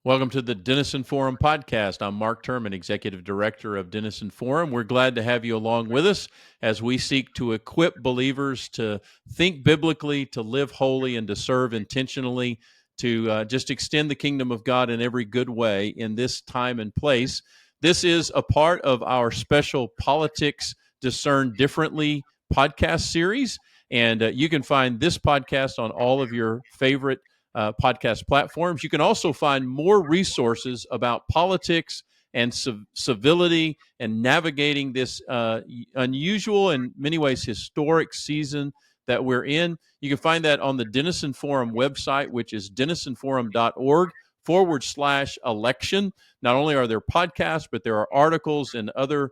Welcome to the Denison Forum podcast. I'm Mark Turman, Executive Director of Denison Forum. We're glad to have you along with us as we seek to equip believers to think biblically, to live holy, and to serve intentionally, to just extend the kingdom of God in every good way in this time and place. This is a part of our special Politics Discerned Differently podcast series, and you can find this podcast on all of your favorite podcast platforms. You can also find more resources about politics and civility and navigating this unusual and many ways historic season that we're in. You can find that on the Denison Forum website, which is denisonforum.org/election. Not only are there podcasts, but there are articles and other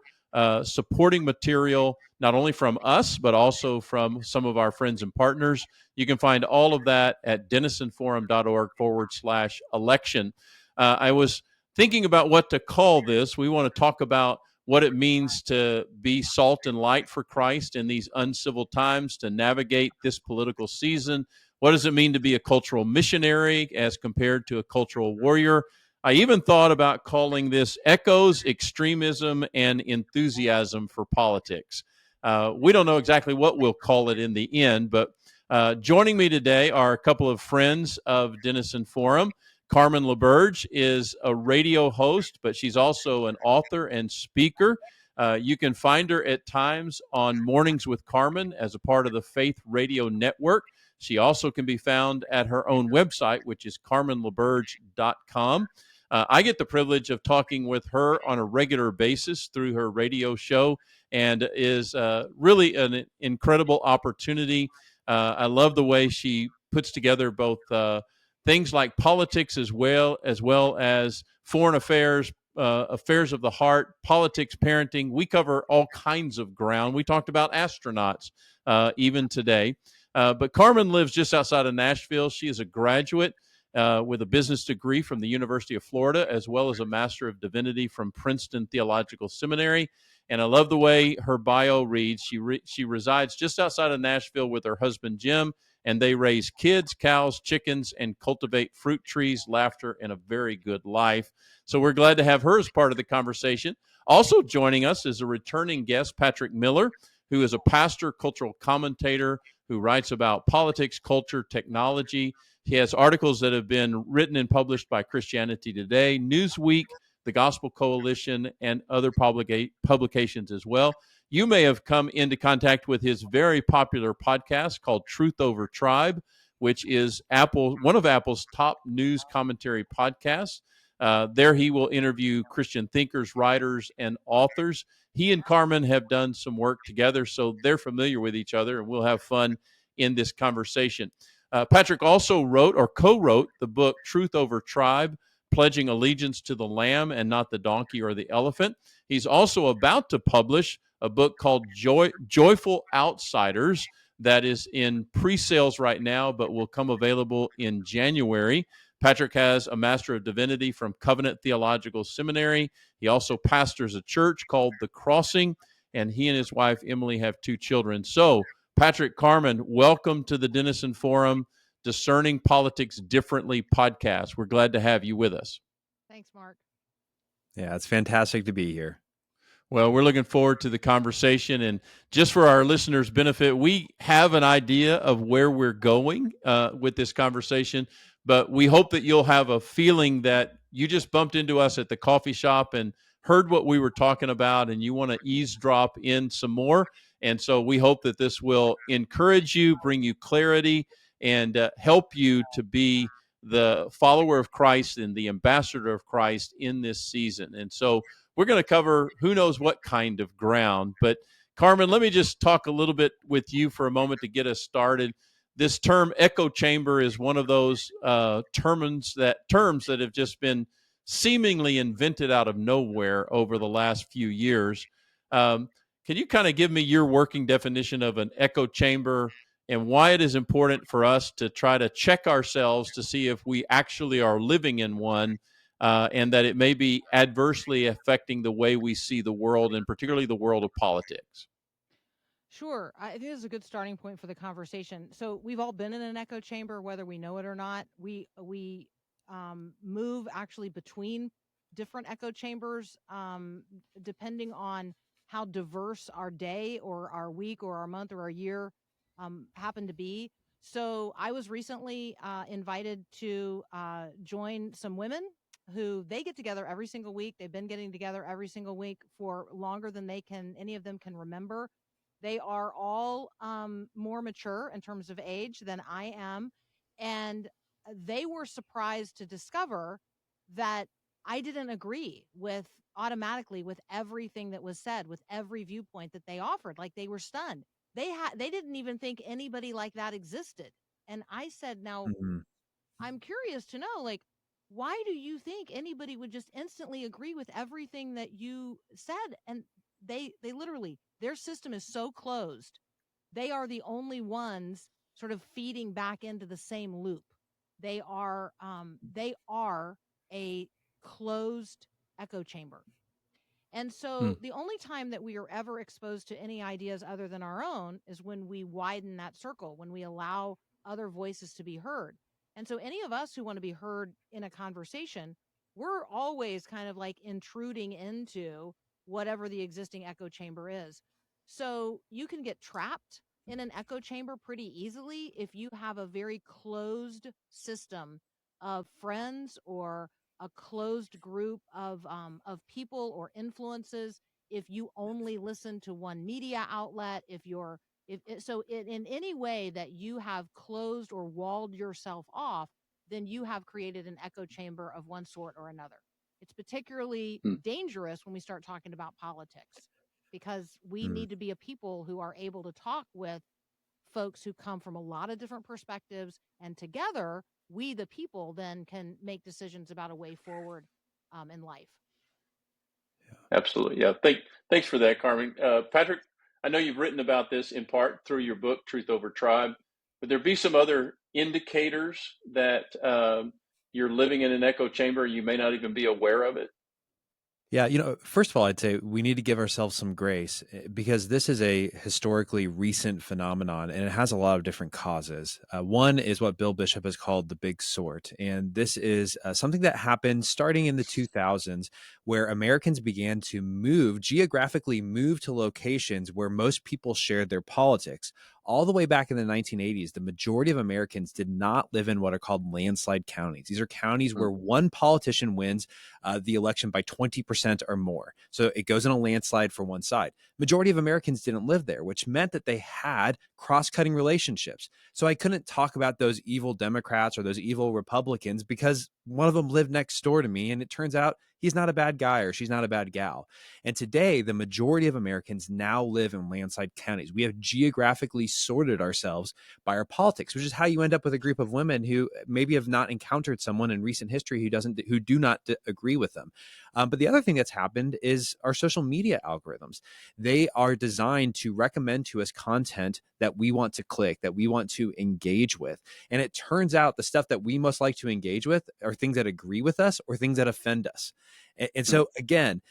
supporting material, not only from us, but also from some of our friends and partners. You can find all of that at denisonforum.org/election. I was thinking about what to call this. We want to talk about what it means to be salt and light for Christ in these uncivil times, to navigate this political season. What does it mean to be a cultural missionary as compared to a cultural warrior? I even thought about calling this Echoes, Extremism, and Enthusiasm for Politics. We don't know exactly what we'll call it in the end, but joining me today are a couple of friends of Denison Forum. Carmen LaBerge is a radio host, but she's also an author and speaker. You can find her at times on Mornings with Carmen as a part of the Faith Radio Network. She also can be found at her own website, which is carmenlaberge.com. I get the privilege of talking with her on a regular basis through her radio show, and is really an incredible opportunity. I love the way she puts together both things like politics as well as foreign affairs, affairs of the heart, politics, parenting. We cover all kinds of ground. We talked about astronauts even today. But Carmen lives just outside of Nashville. She is a graduate with a business degree from the University of Florida, as well as a Master of Divinity from Princeton Theological Seminary. And I love the way her bio reads. She resides just outside of Nashville with her husband, Jim, and they raise kids, cows, chickens, and cultivate fruit trees, laughter, and a very good life. So we're glad to have her as part of the conversation. Also joining us is a returning guest, Patrick Miller, who is a pastor, cultural commentator, who writes about politics, culture, technology. He has articles that have been written and published by Christianity Today, Newsweek, the Gospel Coalition, and other publications as well. You may have come into contact with his very popular podcast called Truth Over Tribe, which is one of Apple's top news commentary podcasts. There he will interview Christian thinkers, writers, and authors. He and Carmen have done some work together, so they're familiar with each other, and we'll have fun in this conversation. Patrick also wrote or co-wrote the book Truth Over Tribe, Pledging Allegiance to the Lamb and Not the Donkey or the Elephant. He's also about to publish a book called Joyful Outsiders that is in pre-sales right now, but will come available in January. Patrick has a Master of Divinity from Covenant Theological Seminary. He also pastors a church called The Crossing, and he and his wife, Emily, have 2 children. So, Patrick, Carmen, welcome to the Denison Forum Discerning Politics Differently podcast. We're glad to have you with us. Thanks, Mark. Yeah, it's fantastic to be here. Well, we're looking forward to the conversation. And just for our listeners' benefit, we have an idea of where we're going with this conversation, but we hope that you'll have a feeling that you just bumped into us at the coffee shop and heard what we were talking about, and you want to eavesdrop in some more. And so we hope that this will encourage you, bring you clarity, and help you to be the follower of Christ and the ambassador of Christ in this season. And so we're going to cover who knows what kind of ground. But Carmen, let me just talk a little bit with you for a moment to get us started. This term echo chamber is one of those terms that have just been seemingly invented out of nowhere over the last few years. Can you kind of give me your working definition of an echo chamber and why it is important for us to try to check ourselves to see if we actually are living in one, and that it may be adversely affecting the way we see the world, and particularly the world of politics? Sure. I think this is a good starting point for the conversation. So we've all been in an echo chamber, whether we know it or not. We move actually between different echo chambers, depending on how diverse our day or our week or our month or our year happen to be. So I was recently invited to join some women who they get together every single week. They've been getting together every single week for longer than any of them can remember. They are all more mature in terms of age than I am. And they were surprised to discover that I didn't agree automatically with everything that was said, with every viewpoint that they offered. Like, they were stunned. They didn't even think anybody like that existed. And I said, now, Mhm. I'm curious to know, like, why do you think anybody would just instantly agree with everything that you said? And they literally, their system is so closed. They are the only ones sort of feeding back into the same loop. They are a closed echo chamber. And so the only time that we are ever exposed to any ideas other than our own is when we widen that circle, when we allow other voices to be heard. And so any of us who want to be heard in a conversation, we're always kind of like intruding into whatever the existing echo chamber is. So you can get trapped in an echo chamber pretty easily if you have a very closed system of friends or a closed group of people or influences. If you only listen to one media outlet, in any way that you have closed or walled yourself off, then you have created an echo chamber of one sort or another. It's particularly dangerous when we start talking about politics, because we need to be a people who are able to talk with folks who come from a lot of different perspectives, and together we the people then can make decisions about a way forward in life. Absolutely. Yeah. Thanks for that, Carmen. Patrick, I know you've written about this in part through your book, Truth Over Tribe. Would there be some other indicators that you're living in an echo chamber? You may not even be aware of it. Yeah, first of all, I'd say we need to give ourselves some grace because this is a historically recent phenomenon and it has a lot of different causes. One is what Bill Bishop has called the big sort. And this is something that happened starting in the 2000s, where Americans began to geographically move to locations where most people shared their politics. All the way back in the 1980s, the majority of Americans did not live in what are called landslide counties. These are counties where one politician wins the election by 20% or more. So it goes in a landslide for one side. Majority of Americans didn't live there, which meant that they had cross-cutting relationships. So I couldn't talk about those evil Democrats or those evil Republicans because one of them lived next door to me, and it turns out he's not a bad guy or she's not a bad gal. And today, the majority of Americans now live in landslide counties. We have geographically sorted ourselves by our politics, which is how you end up with a group of women who maybe have not encountered someone in recent history who do not agree with them. But the other thing that's happened is our social media algorithms. They are designed to recommend to us content that we want to click, that we want to engage with. And it turns out the stuff that we most like to engage with are things that agree with us or things that offend us. And so again,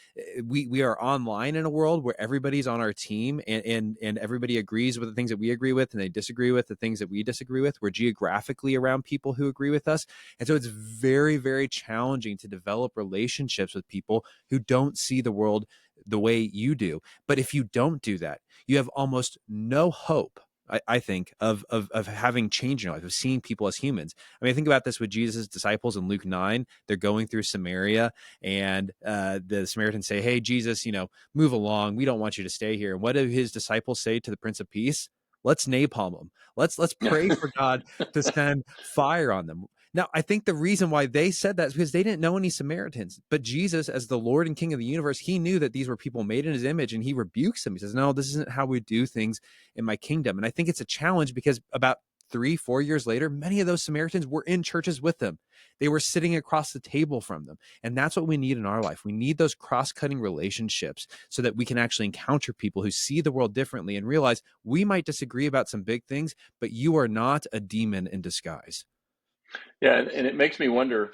we are online in a world where everybody's on our team and everybody agrees with the things that we agree with and they disagree with the things that we disagree with. We're geographically around people who agree with us. And so it's very, very challenging to develop relationships with people who don't see the world the way you do. But if you don't do that, you have almost no hope, I think, of having change in your life, of seeing people as humans. I mean, I think about this with Jesus' disciples in Luke 9. They're going through Samaria, and the Samaritans say, "Hey, Jesus, move along. We don't want you to stay here." And what do his disciples say to the Prince of Peace? Let's napalm them. Let's pray for God to send fire on them. Now, I think the reason why they said that is because they didn't know any Samaritans. But Jesus, as the Lord and King of the universe, he knew that these were people made in his image, and he rebukes them. He says, "No, this isn't how we do things in my kingdom." And I think it's a challenge because about 3-4 years later, many of those Samaritans were in churches with them. They were sitting across the table from them. And that's what we need in our life. We need those cross-cutting relationships so that we can actually encounter people who see the world differently and realize we might disagree about some big things, but you are not a demon in disguise. Yeah, and it makes me wonder,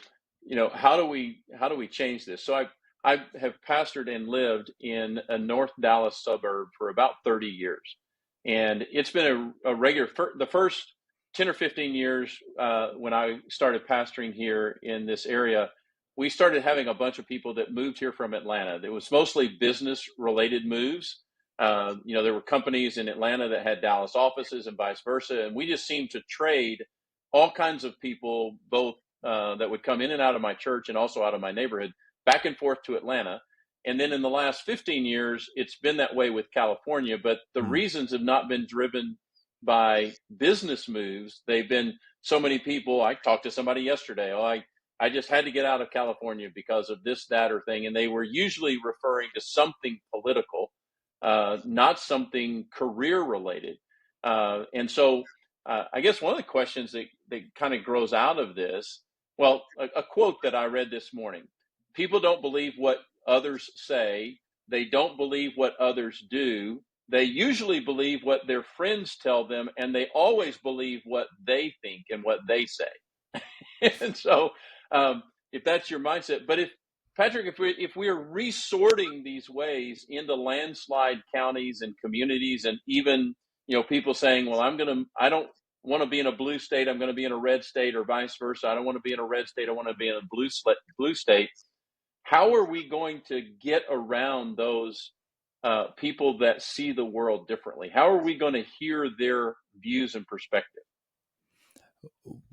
how do we change this? So I have pastored and lived in a North Dallas suburb for about 30 years, and it's been a regular. The first 10 or 15 years, when I started pastoring here in this area, we started having a bunch of people that moved here from Atlanta. It was mostly business related moves. There were companies in Atlanta that had Dallas offices and vice versa. And we just seemed to trade all kinds of people, both that would come in and out of my church and also out of my neighborhood, back and forth to Atlanta. And then in the last 15 years, it's been that way with California, but the reasons have not been driven by business moves. They've been so many people. I talked to somebody yesterday. I just had to get out of California because of this, that, or thing. And they were usually referring to something political, not something career related. And so I guess one of the questions that kind of grows out of this, well, a quote that I read this morning: people don't believe what others say. They don't believe what others do. They usually believe what their friends tell them, and they always believe what they think and what they say. And so, if that's your mindset, but Patrick, if we are resorting these ways into landslide counties and communities, and even people saying, well, I don't want to be in a blue state, I'm going to be in a red state, or vice versa. I don't want to be in a red state, I want to be in a blue state. How are we going to get around those people that see the world differently? How are we going to hear their views and perspective?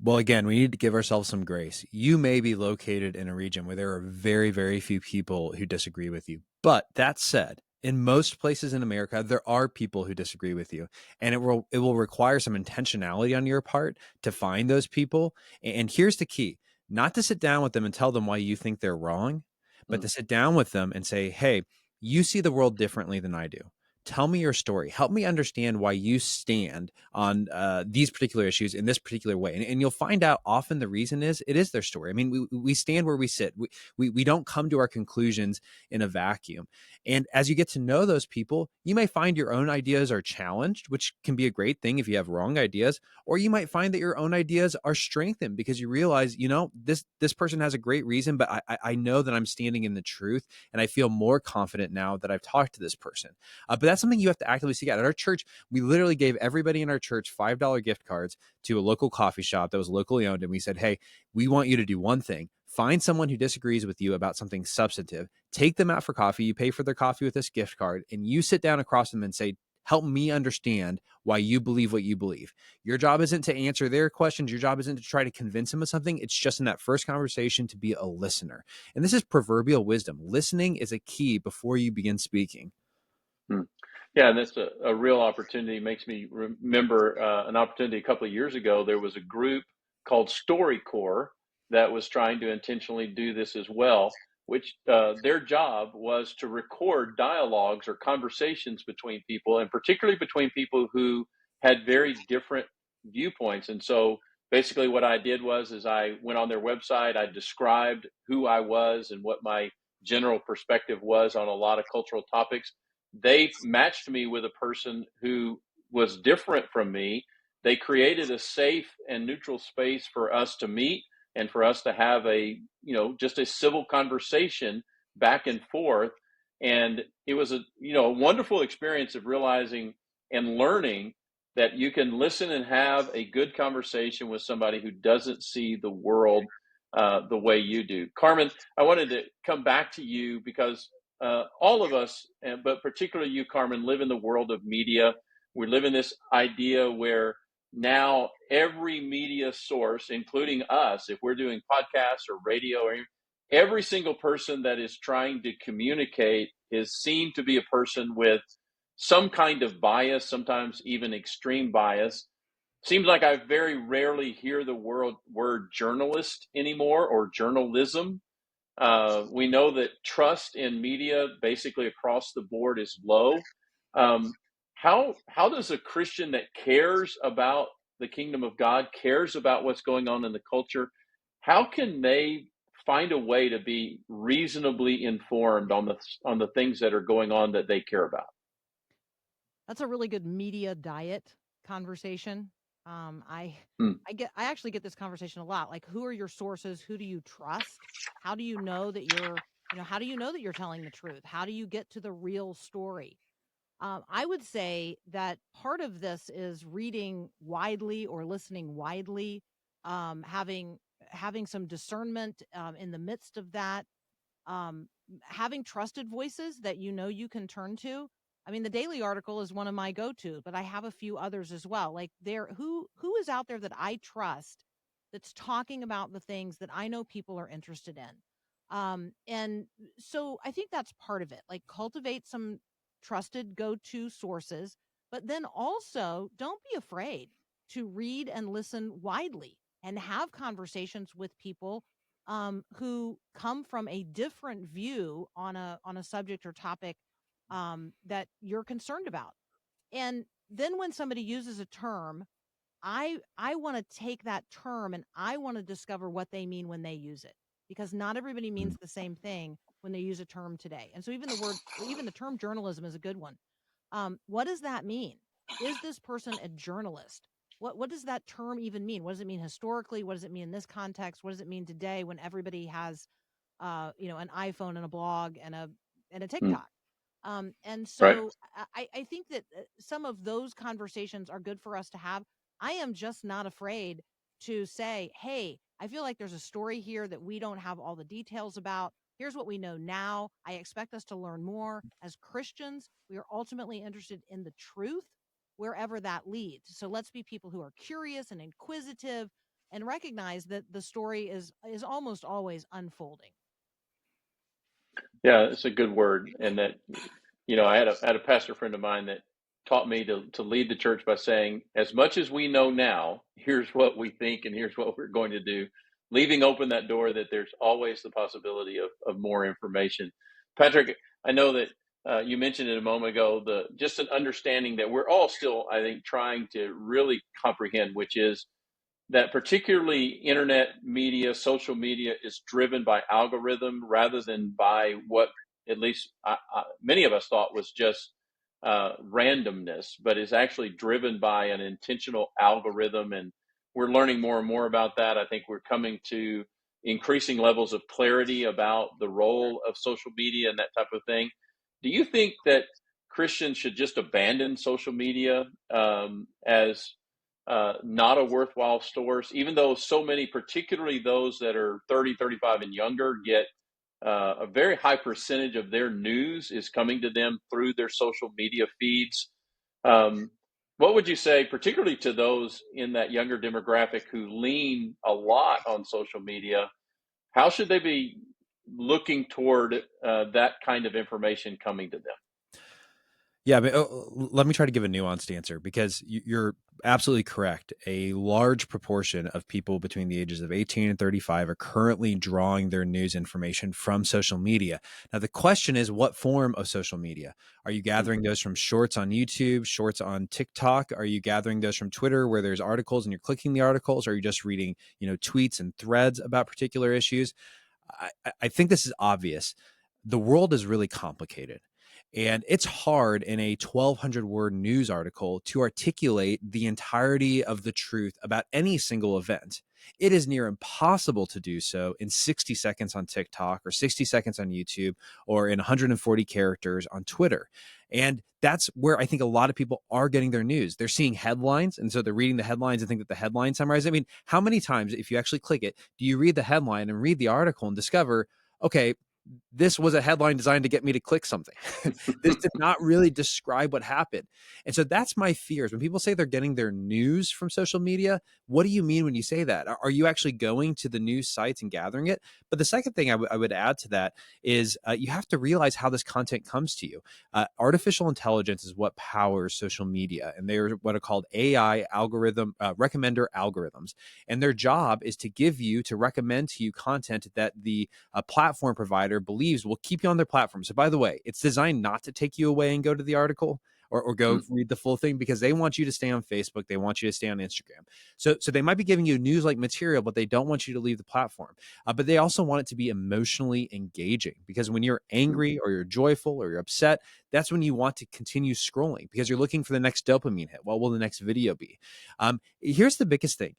Well, again, we need to give ourselves some grace. You may be located in a region where there are very, very few people who disagree with you. But that said, in most places in America, there are people who disagree with you, and it will require some intentionality on your part to find those people. And here's the key: not to sit down with them and tell them why you think they're wrong, but to sit down with them and say, hey, you see the world differently than I do. Tell me your story. Help me understand why you stand on these particular issues in this particular way. And you'll find out often the reason is it is their story. I mean, we stand where we sit. We don't come to our conclusions in a vacuum. And as you get to know those people, you may find your own ideas are challenged, which can be a great thing if you have wrong ideas, or you might find that your own ideas are strengthened because you realize, this person has a great reason, but I know that I'm standing in the truth, and I feel more confident now that I've talked to this person. But that's something you have to actively seek out. At our church, we literally gave everybody in our church $5 gift cards to a local coffee shop that was locally owned. And we said, hey, we want you to do one thing: find someone who disagrees with you about something substantive, take them out for coffee, you pay for their coffee with this gift card, and you sit down across them and say, help me understand why you believe what you believe. Your job isn't to answer their questions. Your job isn't to try to convince them of something. It's just in that first conversation to be a listener. And this is proverbial wisdom. Listening is a key before you begin speaking. Yeah, and that's a real opportunity. It makes me remember an opportunity a couple of years ago. There was a group called StoryCorps that was trying to intentionally do this as well, which their job was to record dialogues or conversations between people, and particularly between people who had very different viewpoints. And so basically what I did is I went on their website, I described who I was and what my general perspective was on a lot of cultural topics. They matched me with a person who was different from me. They created a safe and neutral space for us to meet and for us to have just a civil conversation back and forth. And it was a wonderful experience of realizing and learning that you can listen and have a good conversation with somebody who doesn't see the world the way you do. Carmen, I wanted to come back to you because all of us, but particularly you, Carmen, live in the world of media. We live in this idea where now every media source, including us, if we're doing podcasts or radio, or every single person that is trying to communicate is seen to be a person with some kind of bias, sometimes even extreme bias. Seems like I very rarely hear the word journalist anymore, or journalism. We know that trust in media basically across the board is low. How does a Christian that cares about the kingdom of God, cares about what's going on in the culture, how can they find a way to be reasonably informed on the things that are going on that they care about? That's a really good media diet conversation. I actually get this conversation a lot. Like, who are your sources? Who do you trust? How do you know that you're telling the truth? How do you get to the real story? I would say that part of this is reading widely or listening widely, having some discernment in the midst of that, um, having trusted voices that you can turn to. I mean, the Daily Article is one of my go-to, but I have a few others as well. Like who is out there that I trust that's talking about the things that I know people are interested in. And so I think that's part of it. Like cultivate some trusted go-to sources, but then also don't be afraid to read and listen widely and have conversations with people who come from a different view on a subject or topic that you're concerned about. And then when somebody uses a term, I want to take that term and I want to discover what they mean when they use it, because not everybody means the same thing when they use a term today. And so even the term journalism is a good one. What does that mean? Is this person a journalist? What does that term even mean? What does it mean historically? What does it mean in this context? What does it mean today when everybody has an iPhone and a blog and a TikTok? And Right. so I think that some of those conversations are good for us to have. I am just not afraid to say, hey, I feel like there's a story here that we don't have all the details about. Here's what we know now. I expect us to learn more. As Christians, we are ultimately interested in the truth wherever that leads. So let's be people who are curious and inquisitive and recognize that the story is almost always unfolding. Yeah, it's a good word. And that, I had a pastor friend of mine that taught me to lead the church by saying, as much as we know now, here's what we think and here's what we're going to do, leaving open that door that there's always the possibility of more information. Patrick, I know that you mentioned it a moment ago, just an understanding that we're all still, I think, trying to really comprehend, which is that particularly internet media, social media is driven by algorithm rather than by what at least many of us thought was just randomness, but is actually driven by an intentional algorithm. And we're learning more and more about that. I think we're coming to increasing levels of clarity about the role of social media and that type of thing. Do you think that Christians should just abandon social media as not a worthwhile source, even though so many, particularly those that are 30, 35 and younger, get a very high percentage of their news is coming to them through their social media feeds? Um, what would you say, particularly to those in that younger demographic who lean a lot on social media? How should they be looking toward that kind of information coming to them? Yeah, but let me try to give a nuanced answer, because you're absolutely correct. A large proportion of people between the ages of 18 and 35 are currently drawing their news information from social media. Now, the question is, what form of social media? Are you gathering those from shorts on YouTube, shorts on TikTok? Are you gathering those from Twitter where there's articles and you're clicking the articles? Or are you just reading, tweets and threads about particular issues? I think this is obvious. The world is really complicated. And it's hard in a 1,200 word news article to articulate the entirety of the truth about any single event. It is near impossible to do so in 60 seconds on TikTok or 60 seconds on YouTube or in 140 characters on Twitter. And that's where I think a lot of people are getting their news. They're seeing headlines, and so they're reading the headlines and think that the headline summarizes. I mean, how many times, if you actually click it, do you read the headline and read the article and discover, okay, this was a headline designed to get me to click something. This did not really describe what happened. And so that's my fears. When people say they're getting their news from social media, what do you mean when you say that? Are you actually going to the news sites and gathering it? But the second thing I would add to that is you have to realize how this content comes to you. Artificial intelligence is what powers social media, and they're what are called AI recommender algorithms. And their job is to recommend to you content that the platform provider believes will keep you on their platform. So by the way, it's designed not to take you away and go to the article or go read the full thing, because they want you to stay on Facebook. They want you to stay on Instagram. So they might be giving you news-like material, but they don't want you to leave the platform. But they also want it to be emotionally engaging, because when you're angry or you're joyful or you're upset, that's when you want to continue scrolling, because you're looking for the next dopamine hit. What will the next video be? Here's the biggest thing.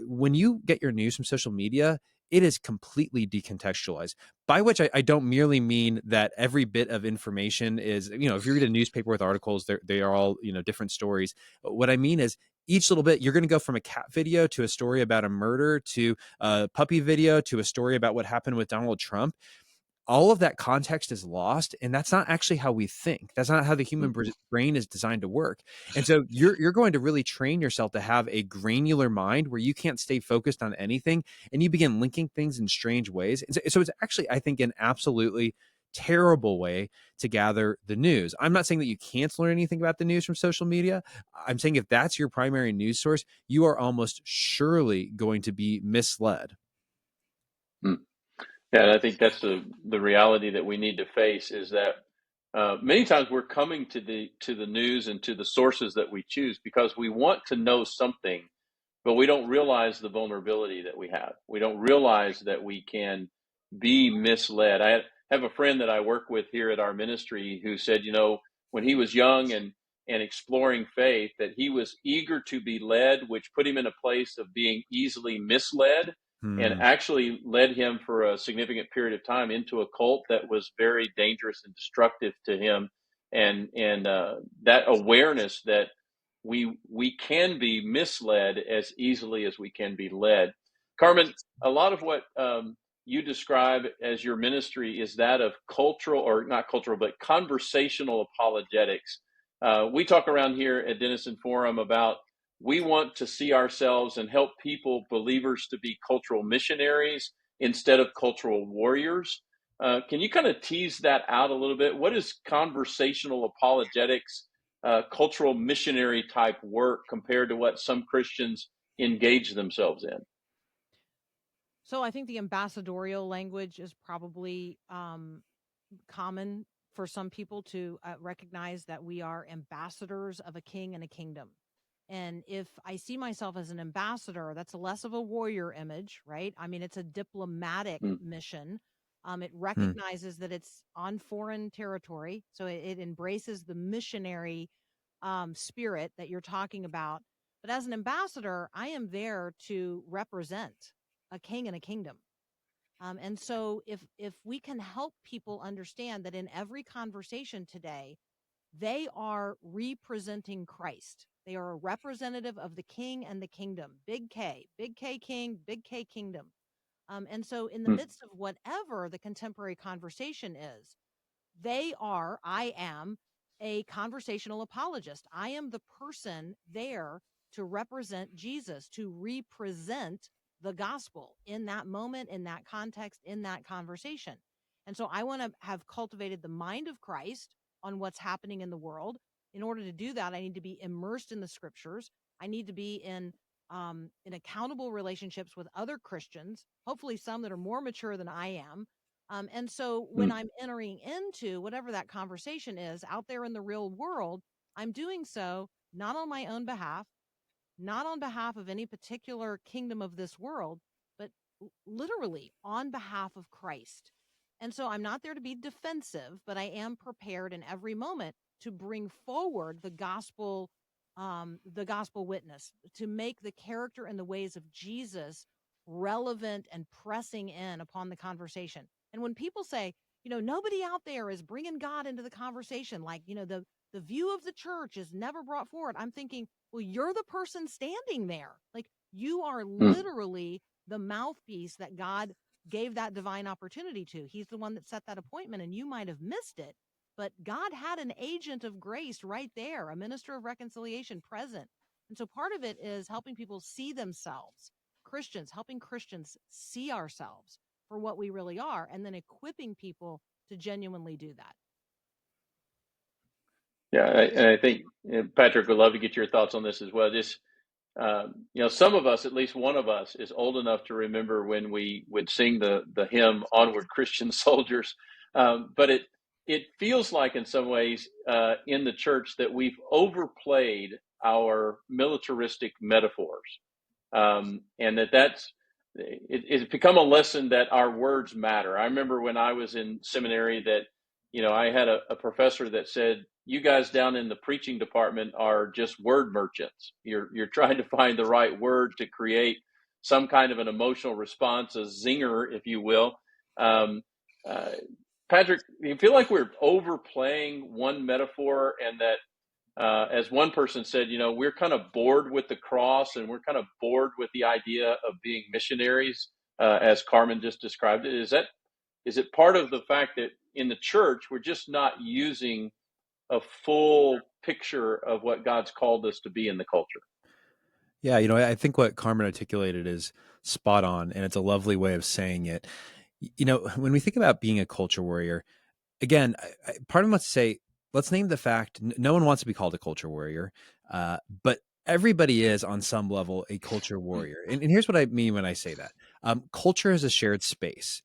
When you get your news from social media, it is completely decontextualized. By which I don't merely mean that every bit of information is, if you read a newspaper with articles, they are all, different stories. What I mean is each little bit, you're going to go from a cat video to a story about a murder to a puppy video to a story about what happened with Donald Trump. All of that context is lost, and that's not actually how we think. That's not how the human brain is designed to work. And so you're going to really train yourself to have a granular mind where you can't stay focused on anything, and you begin linking things in strange ways. And so it's actually, I think, an absolutely terrible way to gather the news. I'm not saying that you can't learn anything about the news from social media. I'm saying if that's your primary news source, you are almost surely going to be misled. Yeah, and I think that's the reality that we need to face, is that many times we're coming to the news and to the sources that we choose because we want to know something, but we don't realize the vulnerability that we have. We don't realize that we can be misled. I have a friend that I work with here at our ministry who said, when he was young and exploring faith, that he was eager to be led, which put him in a place of being easily misled, and actually led him for a significant period of time into a cult that was very dangerous and destructive to him. And that awareness that we can be misled as easily as we can be led. Carmen, a lot of what you describe as your ministry is that of cultural, or not cultural, but conversational apologetics. We talk around here at Denison Forum about, we want to see ourselves and help people, believers, to be cultural missionaries instead of cultural warriors. Can you kind of tease that out a little bit? What is conversational apologetics, cultural missionary type work, compared to what some Christians engage themselves in? So I think the ambassadorial language is probably common for some people to recognize that we are ambassadors of a king and a kingdom. And if I see myself as an ambassador, that's less of a warrior image, right? I mean, it's a diplomatic mission. It recognizes that it's on foreign territory. So it embraces the missionary spirit that you're talking about. But as an ambassador, I am there to represent a king and a kingdom. And so if we can help people understand that in every conversation today, they are representing Christ. They are a representative of the king and the kingdom. Big K king, big K kingdom. And so in the midst of whatever the contemporary conversation is, I am a conversational apologist. I am the person there to represent Jesus, to represent the gospel in that moment, in that context, in that conversation. And so I want to have cultivated the mind of Christ on what's happening in the world. In order to do that, I need to be immersed in the scriptures. I need to be in accountable relationships with other Christians, hopefully some that are more mature than I am. And so when I'm entering into whatever that conversation is out there in the real world, I'm doing so not on my own behalf, not on behalf of any particular kingdom of this world, but literally on behalf of Christ. And so I'm not there to be defensive, but I am prepared in every moment to bring forward the gospel witness, to make the character and the ways of Jesus relevant and pressing in upon the conversation. And when people say, nobody out there is bringing God into the conversation, like, the view of the church is never brought forward, I'm thinking, well, you're the person standing there. Like, you are literally the mouthpiece that God gave that divine opportunity to. He's the one that set that appointment, and you might have missed it. But God had an agent of grace right there, a minister of reconciliation present. And so part of it is helping people see themselves, helping Christians see ourselves for what we really are, and then equipping people to genuinely do that. Yeah, and I think, Patrick, would love to get your thoughts on this as well. Just, some of us, at least one of us, is old enough to remember when we would sing the hymn "Onward, Christian Soldiers," but it feels like in some ways in the church that we've overplayed our militaristic metaphors, and it's become a lesson that our words matter. I remember when I was in seminary that, I had a professor that said, "You guys down in the preaching department are just word merchants. You're trying to find the right word to create some kind of an emotional response, a zinger, if you will. Patrick, do you feel like we're overplaying one metaphor, and that, as one person said, we're kind of bored with the cross, and we're kind of bored with the idea of being missionaries, as Carmen just described it? Is it part of the fact that in the church, we're just not using a full picture of what God's called us to be in the culture? Yeah, I think what Carmen articulated is spot on, and it's a lovely way of saying it. When we think about being a culture warrior, again, part of me wants to say, let's name the fact no one wants to be called a culture warrior, but everybody is on some level a culture warrior. And here's what I mean when I say that. Culture is a shared space.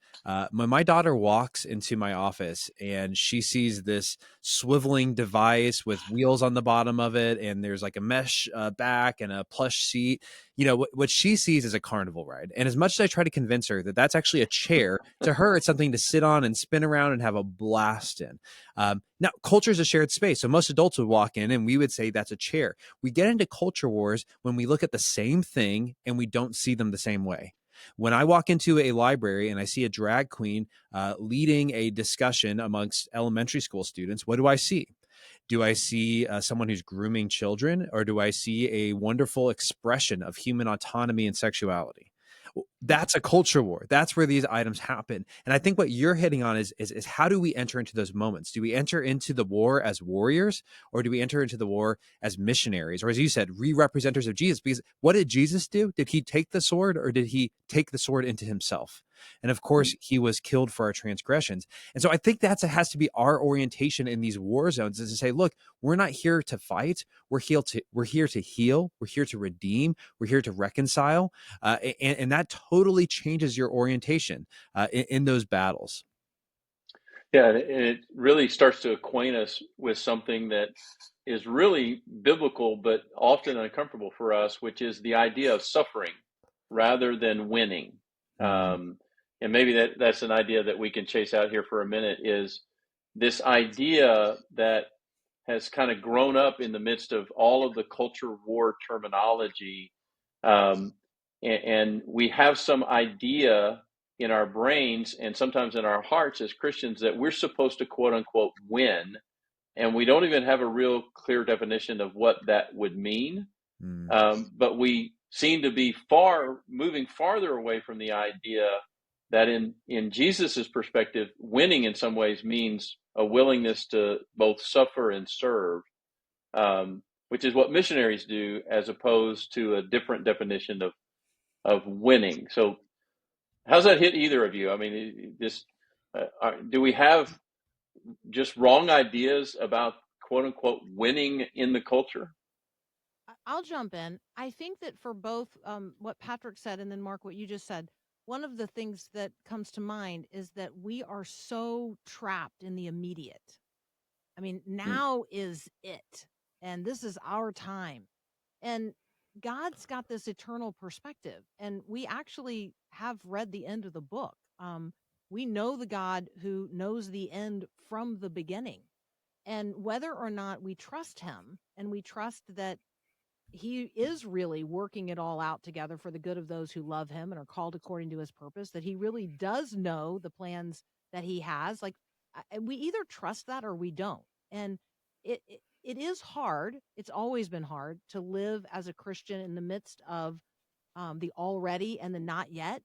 When my daughter walks into my office and she sees this swiveling device with wheels on the bottom of it, and there's like a mesh back and a plush seat, what she sees is a carnival ride. And as much as I try to convince her that that's actually a chair, to her, it's something to sit on and spin around and have a blast in. Now, culture is a shared space. So most adults would walk in and we would say that's a chair. We get into culture wars when we look at the same thing and we don't see them the same way. When I walk into a library and I see a drag queen leading a discussion amongst elementary school students, what do I see? Do I see someone who's grooming children, or do I see a wonderful expression of human autonomy and sexuality? That's a culture war. That's where these items happen. And I think what you're hitting on is how do we enter into those moments? Do we enter into the war as warriors, or do we enter into the war as missionaries, or, as you said, re-representers of Jesus? Because what did Jesus do? Did he take the sword, or did he take the sword into himself? And of course, he was killed for our transgressions. And so I think that has to be our orientation in these war zones, is to say, look, we're not here to fight. We're here to heal. We're here to redeem. We're here to reconcile. And that totally changes your orientation in those battles. Yeah, and it really starts to acquaint us with something that is really biblical, but often uncomfortable for us, which is the idea of suffering rather than winning. And maybe that's an idea that we can chase out here for a minute, is this idea that has kind of grown up in the midst of all of the culture war terminology. And we have some idea in our brains and sometimes in our hearts as Christians that we're supposed to, quote unquote, win. And we don't even have a real clear definition of what that would mean. But we seem to be moving farther away from the idea that in Jesus's perspective, winning in some ways means a willingness to both suffer and serve, which is what missionaries do, as opposed to a different definition of winning. So how's that hit either of you? I mean, do we have just wrong ideas about, quote unquote, winning in the culture? I'll jump in. I think that for both what Patrick said and then Mark, what you just said, one of the things that comes to mind is that we are so trapped in the immediate. I mean, now is it, and this is our time. And God's got this eternal perspective, and we actually have read the end of the book. We know the God who knows the end from the beginning. And whether or not we trust him, and we trust that he is really working it all out together for the good of those who love him and are called according to his purpose, that he really does know the plans that he has, like, we either trust that or we don't. And it is hard. It's always been hard to live as a Christian in the midst of the already and the not yet.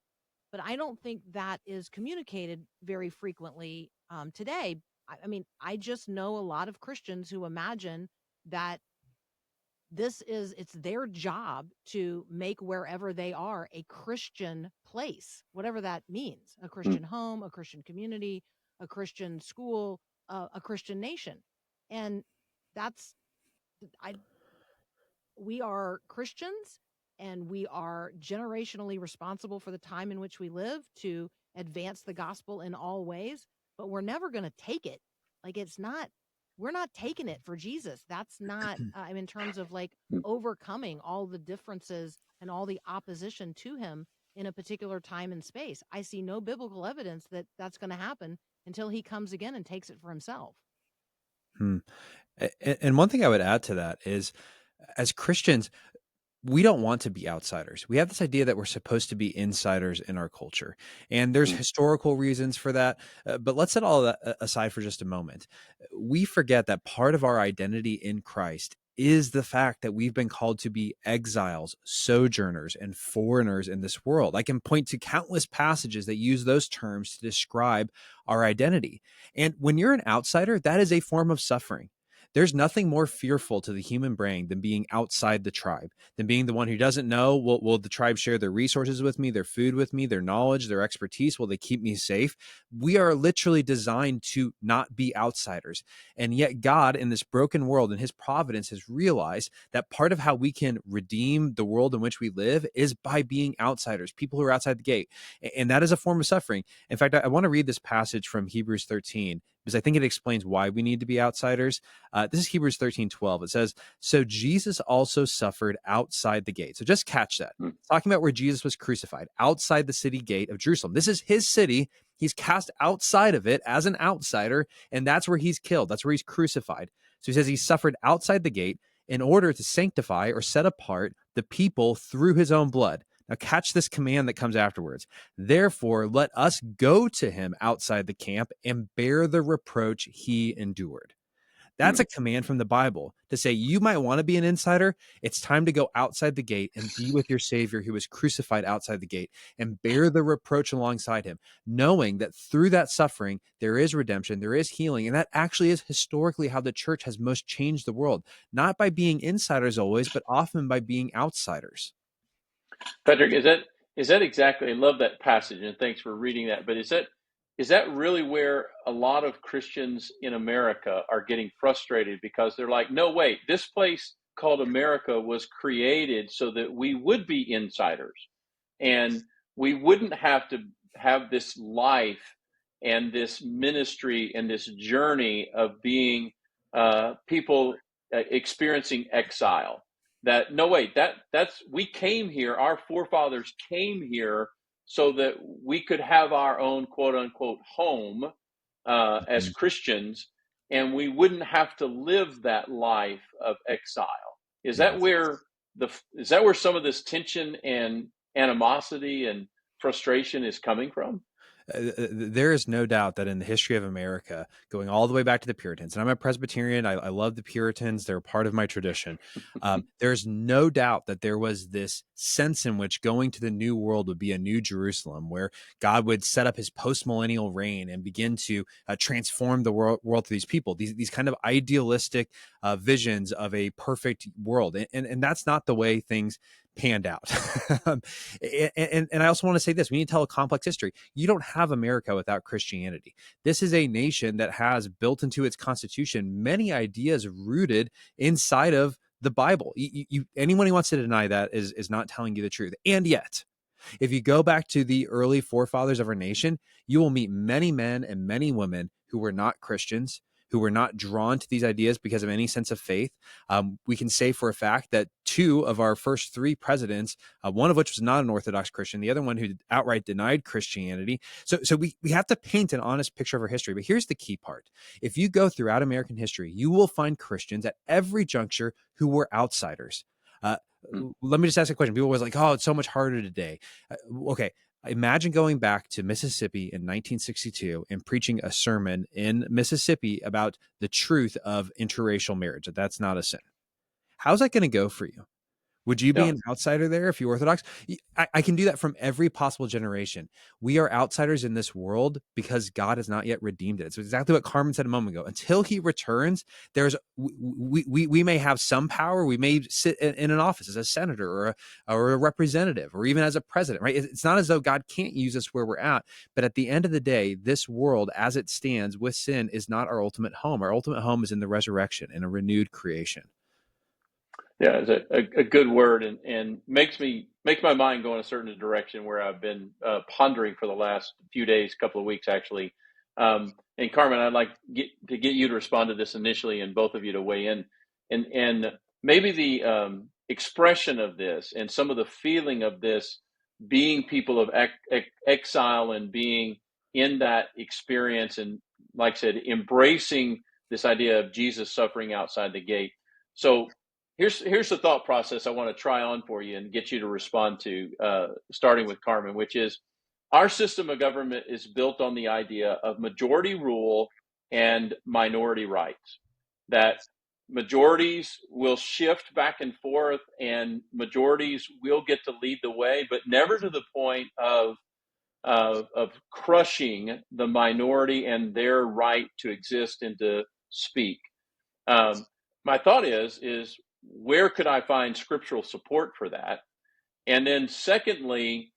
But I don't think that is communicated very frequently today. I mean, I just know a lot of Christians who imagine that it's their job to make wherever they are a Christian place, whatever that means, a Christian home, a Christian community, a Christian school, a Christian nation. And we are Christians, and we are generationally responsible for the time in which we live to advance the gospel in all ways, but we're never going to take it. Like, we're not taking it for Jesus. That's not, in terms of like overcoming all the differences and all the opposition to him in a particular time and space. I see no biblical evidence that that's going to happen until he comes again and takes it for himself. And one thing I would add to that is, as Christians, we don't want to be outsiders. We have this idea that we're supposed to be insiders in our culture. And there's Mm. historical reasons for that. But let's set all that aside for just a moment. We forget that part of our identity in Christ is the fact that we've been called to be exiles, sojourners, and foreigners in this world. I can point to countless passages that use those terms to describe our identity. And when you're an outsider, that is a form of suffering. There's nothing more fearful to the human brain than being outside the tribe, than being the one who doesn't know, will the tribe share their resources with me, their food with me, their knowledge, their expertise? Will they keep me safe? We are literally designed to not be outsiders. And yet God in this broken world and his providence has realized that part of how we can redeem the world in which we live is by being outsiders, people who are outside the gate. And that is a form of suffering. In fact, I want to read this passage from Hebrews 13 because I think it explains why we need to be outsiders. This is Hebrews 13:12. It says, so Jesus also suffered outside the gate. So just catch that. Mm. It's talking about where Jesus was crucified, outside the city gate of Jerusalem. This is his city. He's cast outside of it as an outsider, and that's where he's killed. That's where he's crucified. So he says he suffered outside the gate in order to sanctify or set apart the people through his own blood. Now catch this command that comes afterwards. Therefore, let us go to him outside the camp and bear the reproach he endured. That's a command from the Bible to say you might want to be an insider. It's time to go outside the gate and be with your Savior who was crucified outside the gate and bear the reproach alongside him, knowing that through that suffering, there is redemption, there is healing. And that actually is historically how the church has most changed the world, not by being insiders always, but often by being outsiders. Patrick, is that exactly? I love that passage, and thanks for reading that. But is that really where a lot of Christians in America are getting frustrated because they're like, no, wait, this place called America was created so that we would be insiders, and we wouldn't have to have this life and this ministry and this journey of being people experiencing exile. That no, wait, that's we came here, our forefathers came here so that we could have our own quote unquote home as Christians, and we wouldn't have to live that life of exile. Is Yeah. that where is that where some of this tension and animosity and frustration is coming from? There is no doubt that in the history of America, going all the way back to the Puritans, and I'm a Presbyterian, I love the Puritans, they're part of my tradition. There's no doubt that there was this sense in which going to the new world would be a new Jerusalem, where God would set up his post-millennial reign and begin to transform the world through these people, these kind of idealistic visions of a perfect world. And that's not the way things panned out. And I also want to say this, we need to tell a complex history. You don't have America without Christianity. This is a nation that has built into its constitution many ideas rooted inside of the Bible. Anyone who wants to deny that is not telling you the truth. And yet, if you go back to the early forefathers of our nation, you will meet many men and many women who were not Christians, who were not drawn to these ideas because of any sense of faith. We can say for a fact that two of our first three presidents, one of which was not an Orthodox Christian, the other one who outright denied Christianity. So we have to paint an honest picture of our history. But here's the key part. If you go throughout American history, you will find Christians at every juncture who were outsiders. Let me just ask a question. People were like, oh, it's so much harder today. Okay. Imagine going back to Mississippi in 1962 and preaching a sermon in Mississippi about the truth of interracial marriage, that that's not a sin. How's that going to go for you? Would you be Yeah. an outsider there if you're Orthodox? I can do that from every possible generation. We are outsiders in this world because God has not yet redeemed it. So exactly what Carmen said a moment ago. Until he returns, we may have some power. We may sit in an office as a senator or a representative or even as a president, right? It's not as though God can't use us where we're at. But at the end of the day, this world as it stands with sin is not our ultimate home. Our ultimate home is in the resurrection, in a renewed creation. Yeah, it's a good word, and makes my mind go in a certain direction where I've been pondering for the last few days, couple of weeks actually. And Carmen, I'd like to get you to respond to this initially, and both of you to weigh in, and maybe the expression of this and some of the feeling of this being people of exile and being in that experience, and like I said, embracing this idea of Jesus suffering outside the gate. So here's the thought process I want to try on for you and get you to respond to, starting with Carmen, which is our system of government is built on the idea of majority rule and minority rights. That majorities will shift back and forth, and majorities will get to lead the way, but never to the point of crushing the minority and their right to exist and to speak. My thought is where could I find scriptural support for that? And then secondly,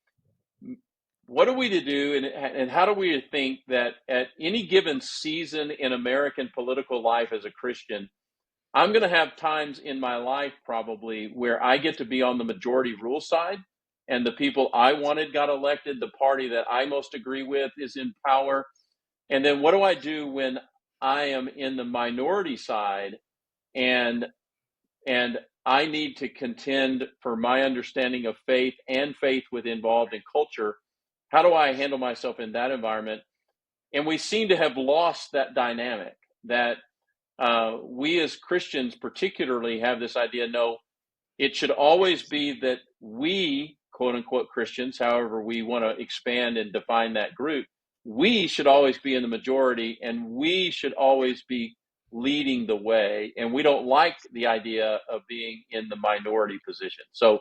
what are we to do, and how do we think that at any given season in American political life as a Christian, I'm going to have times in my life probably where I get to be on the majority rule side, and the people I wanted got elected, the party that I most agree with is in power. And then what do I do when I am in the minority side and I need to contend for my understanding of faith and faith with involved in culture? How do I handle myself in that environment? And we seem to have lost that dynamic, that we as Christians particularly have this idea, no, it should always be that we, quote unquote, Christians, however we want to expand and define that group, we should always be in the majority, and we should always be leading the way. And we don't like the idea of being in the minority position. So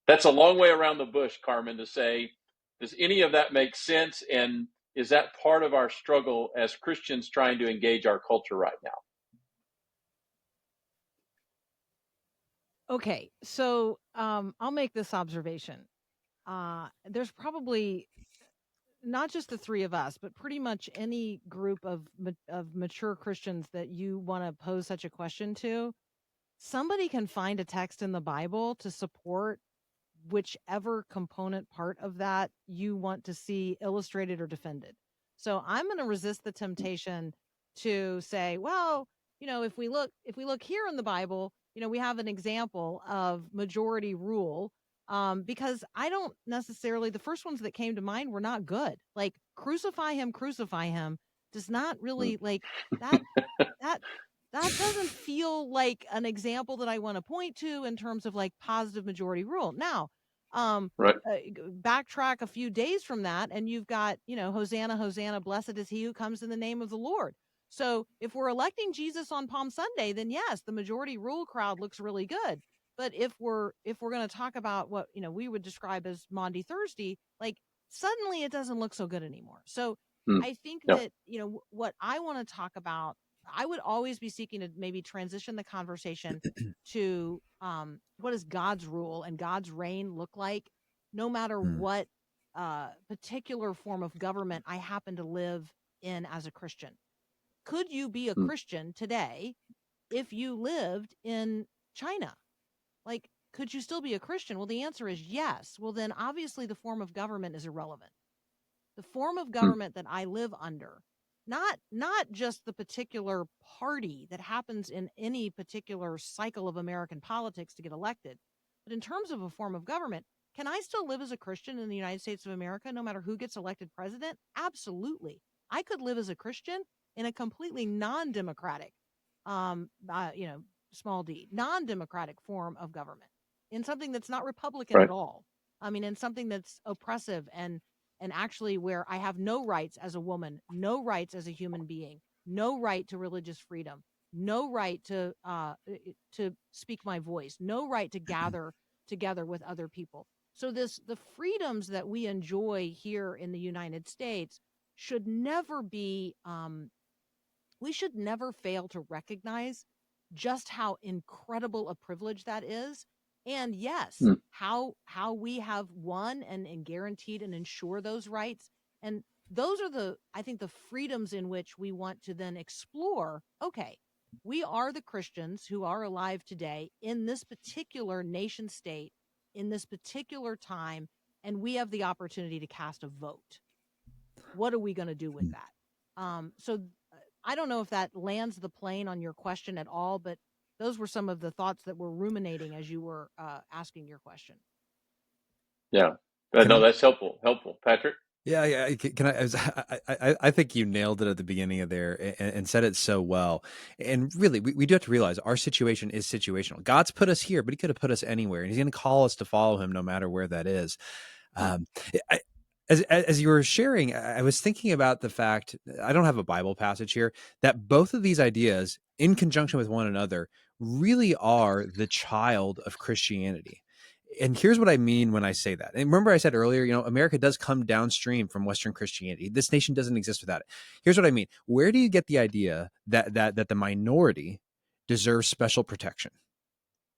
that's a long way around the bush, Carmen, to say, does any of that make sense? And is that part of our struggle as Christians trying to engage our culture right now? Okay, so I'll make this observation. There's probably not just the three of us, but pretty much any group of mature Christians that you want to pose such a question to, somebody can find a text in the Bible to support whichever component part of that you want to see illustrated or defended. So I'm going to resist the temptation to say, well, if we look here in the Bible, we have an example of majority rule, because I don't necessarily, the first ones that came to mind were not good. Like crucify him does not really like that that doesn't feel like an example that I want to point to in terms of like positive majority rule. Now, Right. backtrack a few days from that, and you've got, Hosanna, Hosanna, blessed is he who comes in the name of the Lord. So if we're electing Jesus on Palm Sunday, then yes, the majority rule crowd looks really good. But if we're going to talk about what, we would describe as Maundy Thursday, like suddenly it doesn't look so good anymore. So I think that, what I want to talk about, I would always be seeking to maybe transition the conversation to what does God's rule and God's reign look like, no matter what particular form of government I happen to live in as a Christian. Could you be a Christian today if you lived in China? Like, could you still be a Christian? Well, the answer is yes. Well, then obviously the form of government is irrelevant. The form of government that I live under, not just the particular party that happens in any particular cycle of American politics to get elected, but in terms of a form of government, can I still live as a Christian in the United States of America no matter who gets elected president? Absolutely. I could live as a Christian in a completely non-democratic, small d, non-democratic form of government, in something that's not Republican at all. I mean, in something that's oppressive and actually where I have no rights as a woman, no rights as a human being, no right to religious freedom, no right to speak my voice, no right to gather together with other people. So the freedoms that we enjoy here in the United States should never be, we should never fail to recognize just how incredible a privilege that is. And yes, how we have won and guaranteed and ensure those rights. And those are I think the freedoms in which we want to then explore. Okay, we are the Christians who are alive today in this particular nation state, in this particular time, and we have the opportunity to cast a vote. What are we going to do with that? So I don't know if that lands the plane on your question at all, but those were some of the thoughts that were ruminating as you were asking your question. Yeah. No, that's helpful. Patrick? Yeah. Can I think you nailed it at the beginning of there and said it so well. And really, we do have to realize our situation is situational. God's put us here, but he could have put us anywhere, and he's going to call us to follow him no matter where that is. Um, I, as you were sharing, I was thinking about the fact, I don't have a Bible passage here, that both of these ideas in conjunction with one another really are the child of Christianity. And here's what I mean when I say that. And remember I said earlier, America does come downstream from Western Christianity. This nation doesn't exist without it. Here's what I mean. Where do you get the idea that the minority deserves special protection?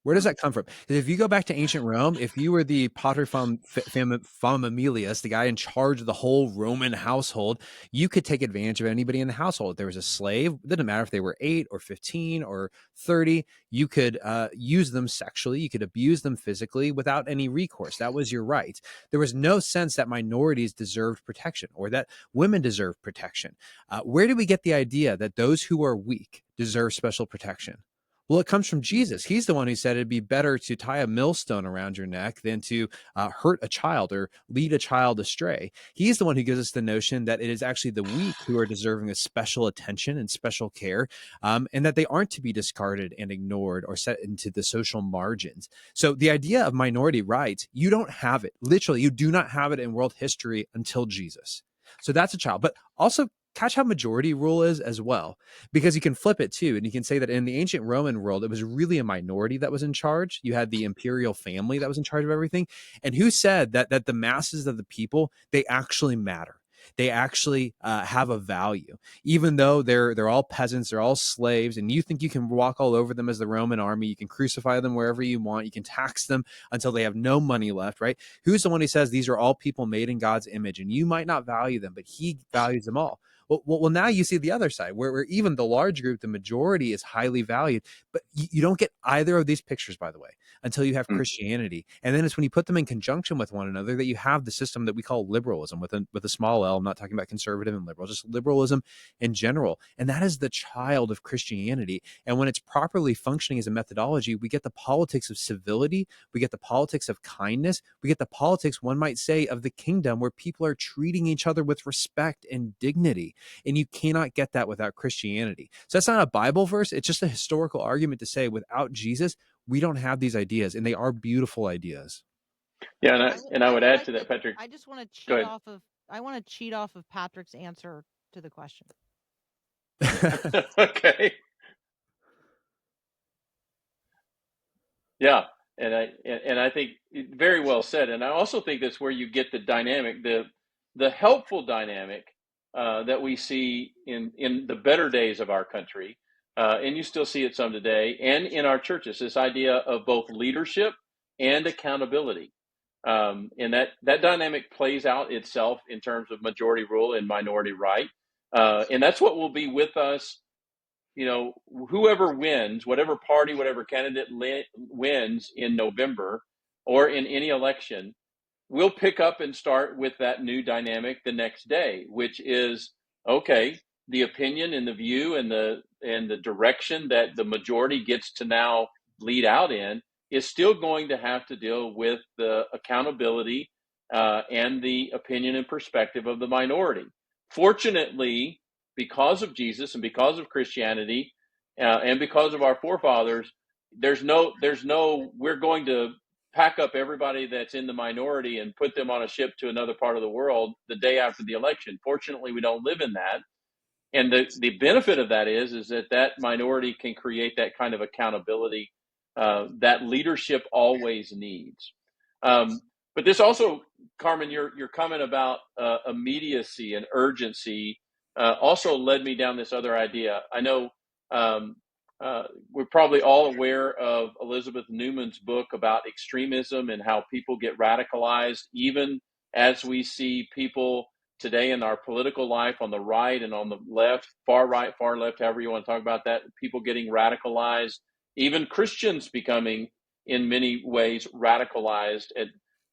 Where does that come from? Because if you go back to ancient Rome, if you were the pater familias, the guy in charge of the whole Roman household, you could take advantage of anybody in the household. If there was a slave, it didn't matter if they were 8 or 15 or 30, you could use them sexually, you could abuse them physically without any recourse. That was your right. There was no sense that minorities deserved protection or that women deserved protection. Where do we get the idea that those who are weak deserve special protection? Well, it comes from Jesus. He's the one who said it'd be better to tie a millstone around your neck than to hurt a child or lead a child astray. He's the one who gives us the notion that it is actually the weak who are deserving of special attention and special care, and that they aren't to be discarded and ignored or set into the social margins. So the idea of minority rights, you don't have it. Literally, you do not have it in world history until Jesus. So that's a child. But also catch how majority rule is as well, because you can flip it too. And you can say that in the ancient Roman world, it was really a minority that was in charge. You had the imperial family that was in charge of everything. And who said that the masses of the people, they actually matter? They actually have a value, even though they're all peasants, they're all slaves, and you think you can walk all over them as the Roman army. You can crucify them wherever you want. You can tax them until they have no money left, right? Who's the one who says these are all people made in God's image, and you might not value them, but he values them all? Well, now you see the other side where even the large group, the majority, is highly valued. But you don't get either of these pictures, by the way, until you have Christianity. And then it's when you put them in conjunction with one another that you have the system that we call liberalism with a small L. I'm not talking about conservative and liberal, just liberalism in general. And that is the child of Christianity. And when it's properly functioning as a methodology, we get the politics of civility. We get the politics of kindness. We get the politics, one might say, of the kingdom, where people are treating each other with respect and dignity. And you cannot get that without Christianity. So that's not a Bible verse. It's just a historical argument to say without Jesus, we don't have these ideas, and they are beautiful ideas. Yeah, and I would add to that, Patrick. I just want to cheat off of. I want to cheat off of Patrick's answer to the question. Okay. Yeah, and I think very well said. And I also think that's where you get the dynamic, the helpful dynamic that we see in the better days of our country, and you still see it some today, and in our churches. This idea of both leadership and accountability, and that dynamic plays out itself in terms of majority rule and minority right, and that's what will be with us. Whoever wins, whatever party, whatever candidate wins in November or in any election, we'll pick up and start with that new dynamic the next day, which is, okay, the opinion and the view and the direction that the majority gets to now lead out in is still going to have to deal with the accountability and the opinion and perspective of the minority. Fortunately, because of Jesus and because of Christianity and because of our forefathers, there's no we're going to pack up everybody that's in the minority and put them on a ship to another part of the world the day after the election. Fortunately, we don't live in that. And the benefit of that is that minority can create that kind of accountability that leadership always needs. But this also, Carmen, your comment about immediacy and urgency also led me down this other idea. I know we're probably all aware of Elizabeth Newman's book about extremism and how people get radicalized, even as we see people today in our political life on the right and on the left, far right, far left, however you want to talk about that, people getting radicalized, even Christians becoming in many ways radicalized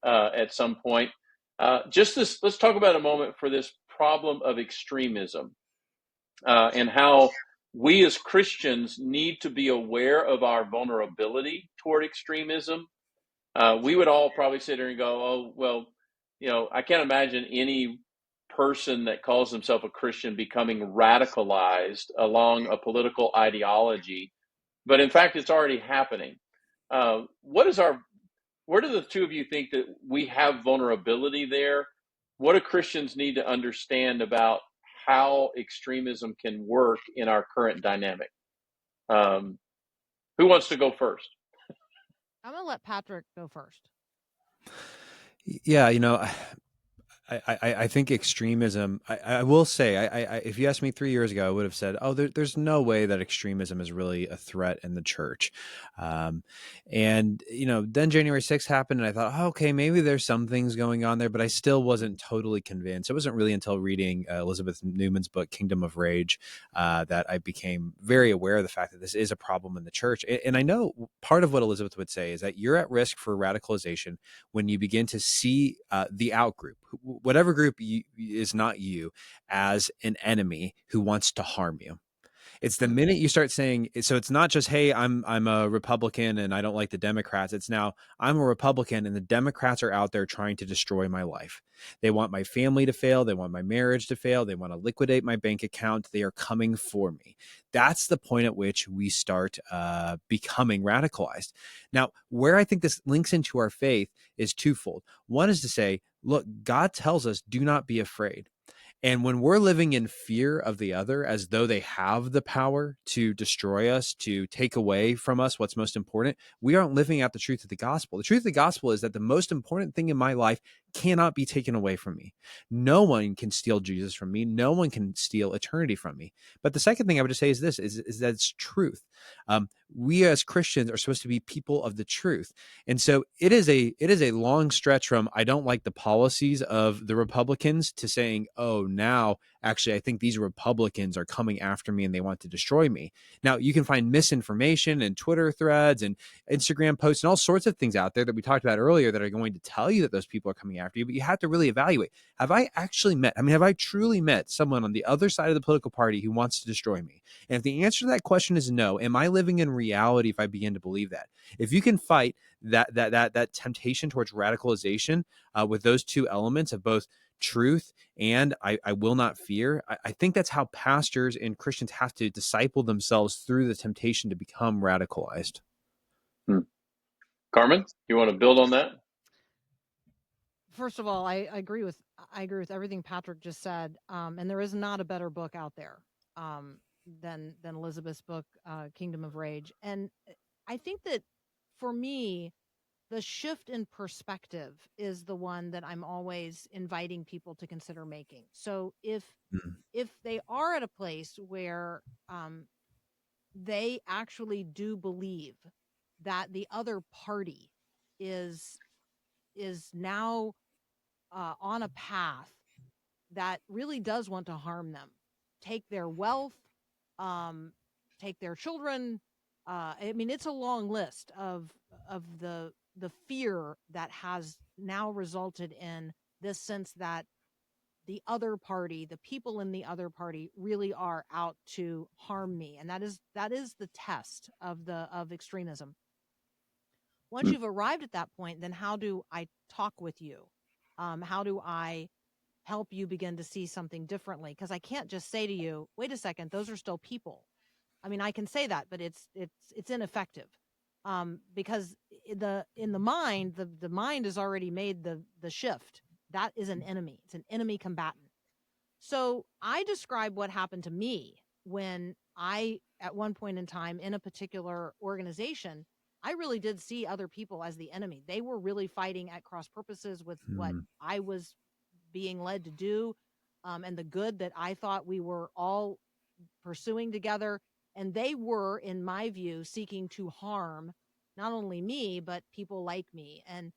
at some point. Let's talk about a moment for this problem of extremism and how we as Christians need to be aware of our vulnerability toward extremism. We would all probably sit here and go, oh, well, I can't imagine any person that calls himself a Christian becoming radicalized along a political ideology, but in fact, it's already happening. Where do the two of you think that we have vulnerability there? What do Christians need to understand about how extremism can work in our current dynamic? Who wants to go first? I'm going to let Patrick go first. Yeah, I think extremism. I will say, if you asked me 3 years ago, I would have said, "Oh, there's no way that extremism is really a threat in the church." And then January 6th happened, and I thought, okay, maybe there's some things going on there, but I still wasn't totally convinced. It wasn't really until reading Elizabeth Newman's book "Kingdom of Rage" that I became very aware of the fact that this is a problem in the church. And I know part of what Elizabeth would say is that you're at risk for radicalization when you begin to see the outgroup, whatever group is not you, as an enemy who wants to harm you. It's the minute you start saying, so it's not just, hey, I'm a Republican and I don't like the Democrats. It's now I'm a Republican and the Democrats are out there trying to destroy my life. They want my family to fail. They want my marriage to fail. They want to liquidate my bank account. They are coming for me. That's the point at which we start becoming radicalized. Now, where I think this links into our faith is twofold. One is to say, look, God tells us, do not be afraid. And when we're living in fear of the other, as though they have the power to destroy us, to take away from us what's most important, we aren't living out the truth of the gospel. The truth of the gospel is that the most important thing in my life cannot be taken away from me. No one can steal Jesus from me. No one can steal eternity from me. But the second thing I would just say is this, is that it's truth. We as Christians are supposed to be people of the truth. And so it is a long stretch from I don't like the policies of the Republicans to saying, oh, now actually I think these Republicans are coming after me and they want to destroy me. Now you can find misinformation and Twitter threads and Instagram posts and all sorts of things out there that we talked about earlier that are going to tell you that those people are coming after you, but you have to really evaluate. Have I truly met someone on the other side of the political party who wants to destroy me? And if the answer to that question is no, am I living in reality if I begin to believe that? If you can fight that temptation towards radicalization with those two elements of both truth and I will not fear, I think that's how pastors and Christians have to disciple themselves through the temptation to become radicalized. Carmen, you want to build on that? First of all, I agree with everything Patrick just said. And there is not a better book out there than Elizabeth's book, Kingdom of Rage. And I think that for me, the shift in perspective is the one that I'm always inviting people to consider making. So if they are at a place where they actually do believe that the other party is now on a path that really does want to harm them, take their wealth, take their children. I mean, it's a long list of the fear that has now resulted in this sense that the other party, the people in the other party, really are out to harm me, and that is the test of extremism. Once you've arrived at that point, then how do I talk with you? How do I help you begin to see something differently? Because I can't just say to you, wait a second, those are still people. I mean, I can say that, but it's ineffective. Because in the mind, the mind has already made the shift. That is an enemy. It's an enemy combatant. So I describe what happened to me when I, at one point in time in a particular organization, I really did see other people as the enemy. They were really fighting at cross purposes with what I was being led to do, and the good that I thought we were all pursuing together. And they were, in my view, seeking to harm not only me, but people like me. And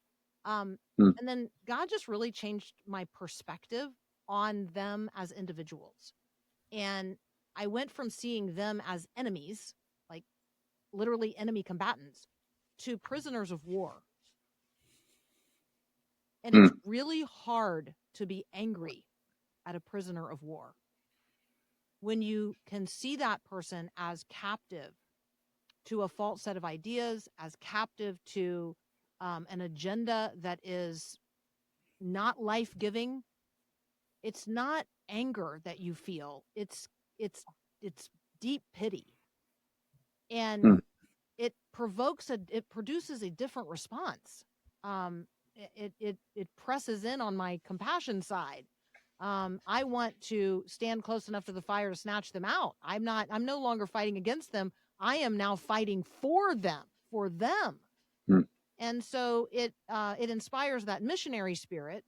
then God just really changed my perspective on them as individuals. And I went from seeing them as enemies, like literally enemy combatants, to prisoners of war. And it's really hard to be angry at a prisoner of war when you can see that person as captive to a false set of ideas, as captive to an agenda that is not life-giving, it's not anger that you feel. It's deep pity. And it produces a different response. It presses in on my compassion side. I want to stand close enough to the fire to snatch them out. I'm no longer fighting against them. I am now fighting for them. And so it inspires that missionary spirit,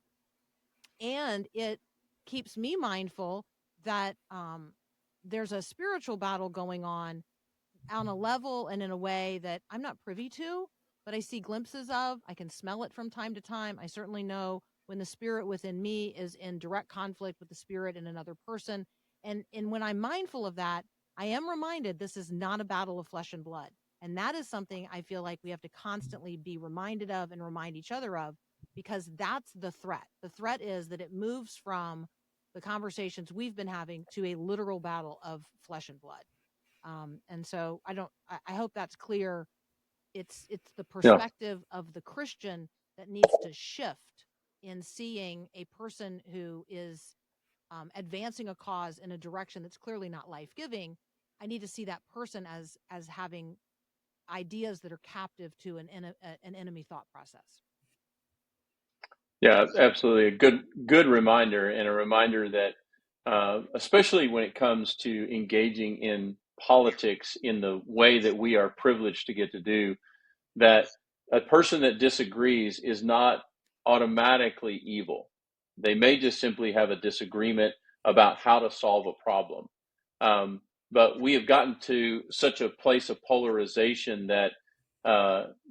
and it keeps me mindful that there's a spiritual battle going on a level and in a way that I'm not privy to, but I see glimpses of. I can smell it from time to time. I certainly know when the spirit within me is in direct conflict with the spirit in another person. And when I'm mindful of that, I am reminded this is not a battle of flesh and blood. And that is something I feel like we have to constantly be reminded of and remind each other of, because that's the threat. The threat is that it moves from the conversations we've been having to a literal battle of flesh and blood. And so I hope that's clear. It's the perspective of the Christian that needs to shift in seeing a person who is advancing a cause in a direction that's clearly not life-giving. I need to see that person as having ideas that are captive to an enemy thought process. Yeah, absolutely. A good reminder, and a reminder that especially when it comes to engaging in politics in the way that we are privileged to get to do, that a person that disagrees is not automatically evil. They may just simply have a disagreement about how to solve a problem. But we have gotten to such a place of polarization that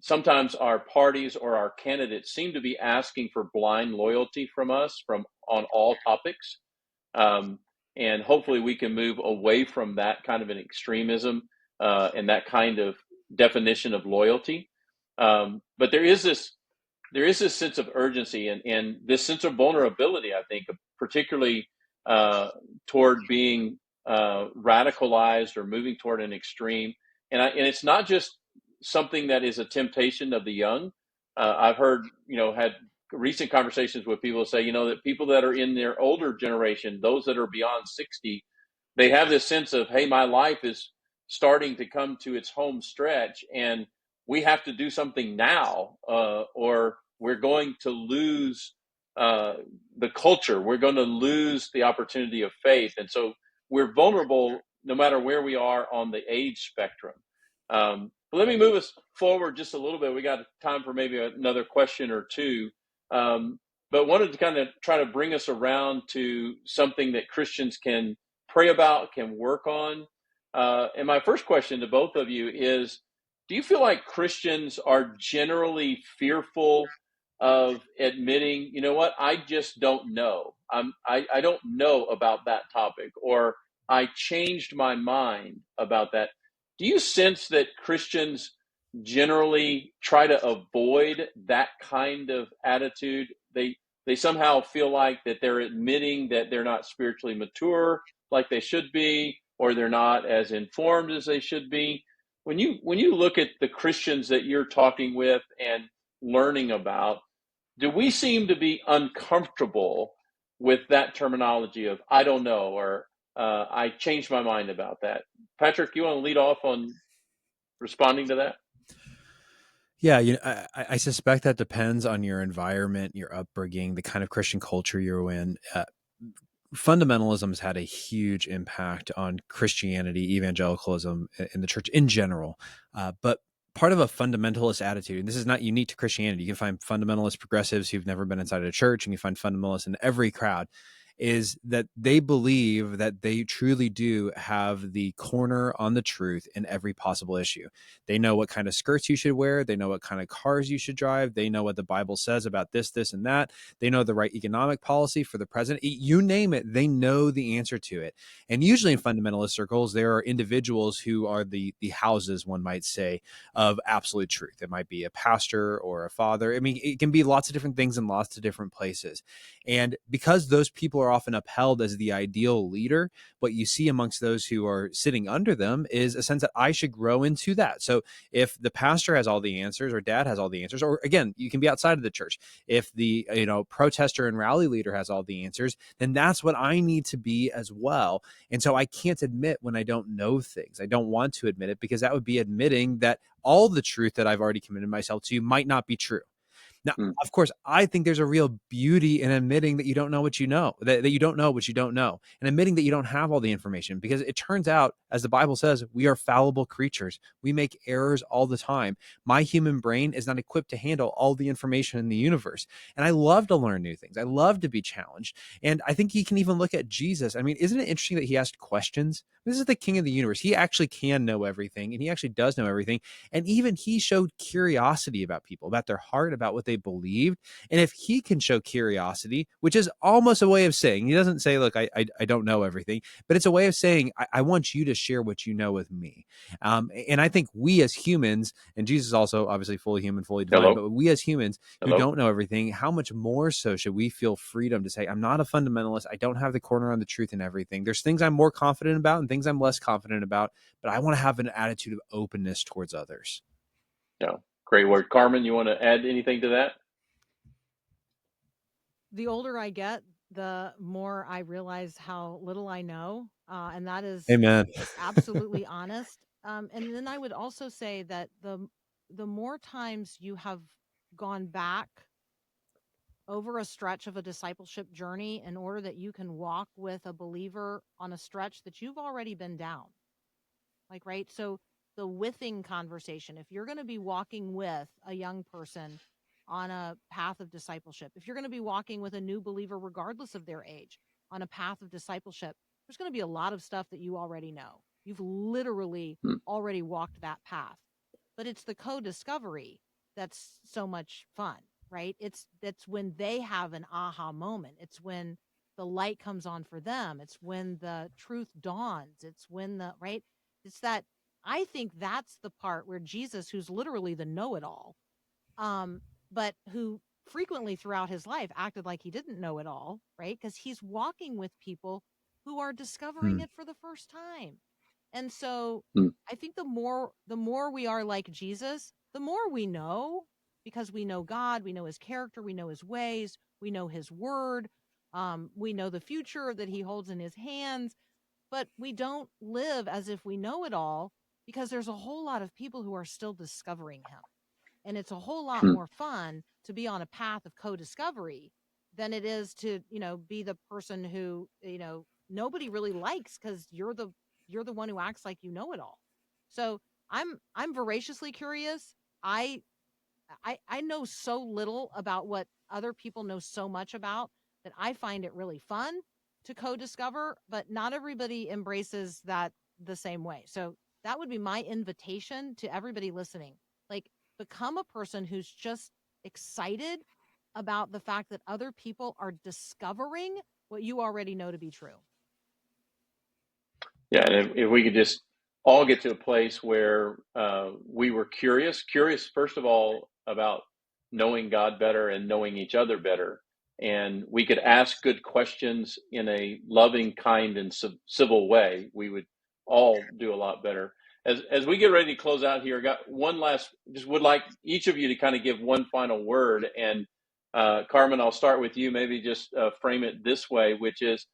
sometimes our parties or our candidates seem to be asking for blind loyalty from us on all topics. And hopefully we can move away from that kind of an extremism and that kind of definition of loyalty. But there is this sense of urgency and this sense of vulnerability, I think, particularly toward being radicalized or moving toward an extreme. And it's not just something that is a temptation of the young. I've heard, had recent conversations with people say, that people that are in their older generation, those that are beyond 60, they have this sense of, hey, my life is starting to come to its home stretch, and we have to do something now, or we're going to lose the culture. We're going to lose the opportunity of faith. And so we're vulnerable no matter where we are on the age spectrum. But let me move us forward just a little bit. We got time for maybe another question or two. But wanted to kind of try to bring us around to something that Christians can pray about, can work on. And my first question to both of you is, do you feel like Christians are generally fearful of admitting, you know what, I just don't know. I don't know about that topic, or I changed my mind about that. Do you sense that Christians generally try to avoid that kind of attitude? They somehow feel like that they're admitting that they're not spiritually mature like they should be, or they're not as informed as they should be. When you look at the Christians that you're talking with and learning about, do we seem to be uncomfortable with that terminology of I don't know, or I changed my mind about that? Patrick, you want to lead off on responding to that? Yeah, I suspect that depends on your environment, your upbringing, the kind of Christian culture you're in. Fundamentalism has had a huge impact on Christianity, evangelicalism, in the church in general. But part of a fundamentalist attitude, and this is not unique to Christianity, you can find fundamentalist progressives who've never been inside a church, and you find fundamentalists in every crowd, is that they believe that they truly do have the corner on the truth in every possible issue. They know what kind of skirts you should wear. They know what kind of cars you should drive. They know what the Bible says about this, this, and that. They know the right economic policy for the president. You name it, they know the answer to it. And usually in fundamentalist circles, there are individuals who are the houses, one might say, of absolute truth. It might be a pastor or a father. I mean, it can be lots of different things in lots of different places. And because those people are often upheld as the ideal leader, what you see amongst those who are sitting under them is a sense that I should grow into that. So if the pastor has all the answers, or dad has all the answers, or again, you can be outside of the church. If the protester and rally leader has all the answers, then that's what I need to be as well. And so I can't admit when I don't know things. I don't want to admit it, because that would be admitting that all the truth that I've already committed myself to might not be true. Now, of course, I think there's a real beauty in admitting that you don't know what you know, that you don't know what you don't know, and admitting that you don't have all the information, because it turns out, as the Bible says, we are fallible creatures. We make errors all the time. My human brain is not equipped to handle all the information in the universe. And I love to learn new things. I love to be challenged. And I think you can even look at Jesus. I mean, isn't it interesting that he asked questions? This is the king of the universe. He actually can know everything, and he actually does know everything. And even he showed curiosity about people, about their heart, about what they believed. And if he can show curiosity, which is almost a way of saying, he doesn't say, look, I don't know everything, but it's a way of saying, I want you to share what you know with me. And I think we as humans, and Jesus is also obviously fully human, fully divine, but we as humans who don't know everything, how much more so should we feel freedom to say, I'm not a fundamentalist. I don't have the corner on the truth in everything. There's things I'm more confident about and things I'm less confident about, but I want to have an attitude of openness towards others. Yeah, great word. Carmen, you want to add anything to that? The older I get, the more I realize how little I know. And that is Amen. absolutely honest. And then I would also say that the more times you have gone back over a stretch of a discipleship journey in order that you can walk with a believer on a stretch that you've already been down. Like, right? So the withing conversation, if you're going to be walking with a young person on a path of discipleship, if you're going to be walking with a new believer, regardless of their age, on a path of discipleship, there's going to be a lot of stuff that you already know. You've literally already walked that path. But it's the co-discovery that's so much fun, right? That's when they have an aha moment. It's when the light comes on for them. It's when the truth dawns. It's when right? It's that, I think that's the part where Jesus, who's literally the know-it-all, but who frequently throughout his life acted like he didn't know it all, right? Because he's walking with people who are discovering it for the first time. And so I think the more we are like Jesus, the more we know, because we know God, we know his character, we know his ways, we know his word, we know the future that he holds in his hands, but we don't live as if we know it all, because there's a whole lot of people who are still discovering him. And it's a whole lot more fun to be on a path of co-discovery than it is to, be the person who, nobody really likes, because you're the one who acts like you know it all. So I'm voraciously curious. I know so little about what other people know so much about that I find it really fun to co-discover, but not everybody embraces that the same way. So that would be my invitation to everybody listening. Like, become a person who's just excited about the fact that other people are discovering what you already know to be true. Yeah, and if we could just all get to a place where we were curious first of all about knowing God better and knowing each other better, and we could ask good questions in a loving, kind, and civil way, we would all do a lot better. As we get ready to close out here, I got one last, just would like each of you to kind of give one final word. And Carmen, I'll start with you. Maybe just frame it this way, which is,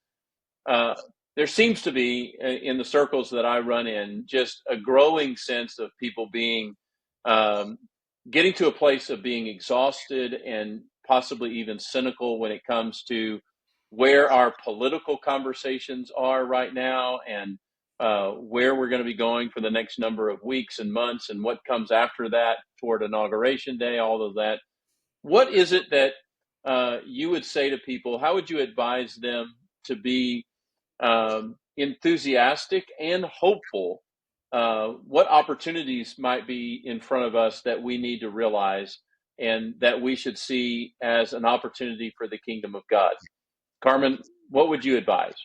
there seems to be, in the circles that I run in, just a growing sense of people being, getting to a place of being exhausted and possibly even cynical when it comes to where our political conversations are right now, and where we're going to be going for the next number of weeks and months, and what comes after that toward Inauguration Day, all of that. What is it that you would say to people? How would you advise them to be enthusiastic and hopeful? What opportunities might be in front of us that we need to realize and that we should see as an opportunity for the kingdom of God? Carmen, what would you advise?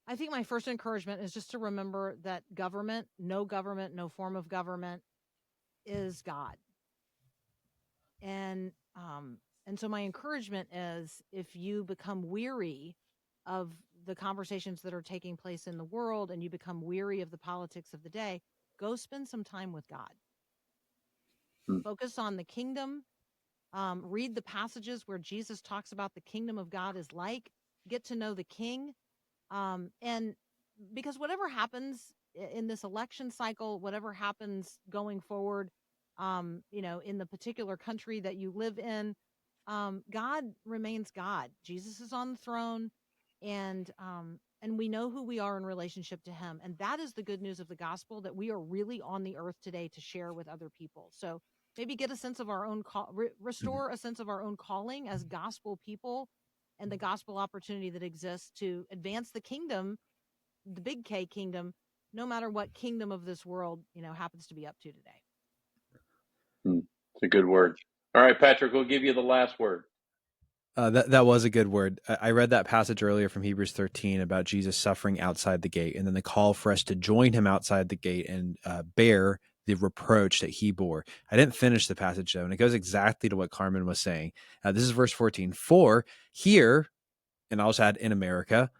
I think my first encouragement is just to remember that no form of government is God. And And so my encouragement is, if you become weary of the conversations that are taking place in the world and you become weary of the politics of the day, go spend some time with God. Focus on the kingdom. Read the passages where Jesus talks about the kingdom of God is like. Get to know the king. And because whatever happens in this election cycle, whatever happens going forward, in the particular country that you live in, God remains God. Jesus is on the throne, and we know who we are in relationship to him. And that is the good news of the gospel, that we are really on the earth today to share with other people. So maybe get a sense of our own restore a sense of our own calling as gospel people, and the gospel opportunity that exists to advance the kingdom, the big K kingdom, no matter what kingdom of this world, happens to be up to today. It's a good word. All right, Patrick, we'll give you the last word. That was a good word. I read that passage earlier from Hebrews 13 about Jesus suffering outside the gate, and then the call for us to join him outside the gate and bear the reproach that he bore. I didn't finish the passage, though, and it goes exactly to what Carmen was saying. This is verse 14. For here, and I'll just add, in America,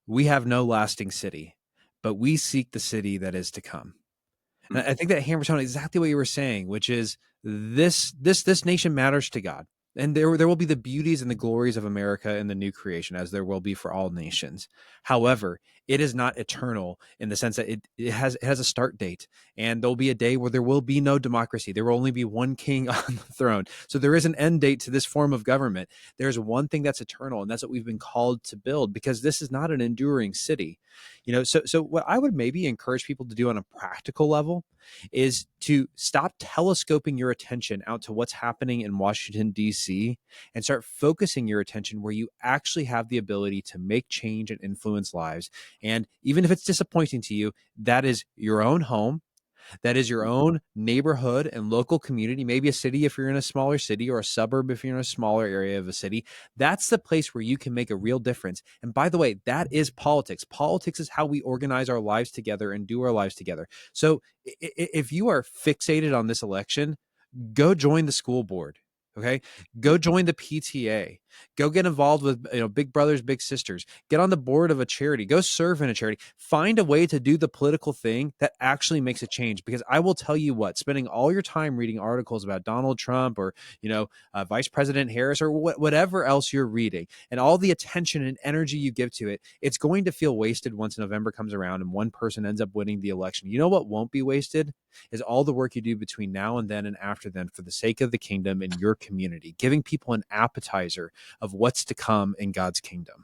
we have no lasting city, but we seek the city that is to come. And I think that hammers home exactly what you were saying, which is this nation matters to God. And there will be the beauties and the glories of America in the new creation, as there will be for all nations. However, it is not eternal in the sense that it has a start date, and there'll be a day where there will be no democracy. There will only be one king on the throne. So there is an end date to this form of government. There's one thing that's eternal, and that's what we've been called to build, because this is not an enduring city. So what I would maybe encourage people to do on a practical level is to stop telescoping your attention out to what's happening in Washington, D.C., and start focusing your attention where you actually have the ability to make change and influence lives. And even if it's disappointing to you, that is your own home. That is your own neighborhood and local community, maybe a city if you're in a smaller city, or a suburb if you're in a smaller area of a city. That's the place where you can make a real difference. And by the way, that is politics. Politics is how we organize our lives together and do our lives together. So if you are fixated on this election, go join the school board. Okay. Go join the PTA. Go get involved with, big brothers, big sisters. Get on the board of a charity. Go serve in a charity. Find a way to do the political thing that actually makes a change. Because I will tell you what, spending all your time reading articles about Donald Trump or, Vice President Harris or whatever else you're reading, and all the attention and energy you give to it, it's going to feel wasted once November comes around and one person ends up winning the election. You know what won't be wasted is all the work you do between now and then and after then for the sake of the kingdom and your community, giving people an appetizer of what's to come in God's kingdom.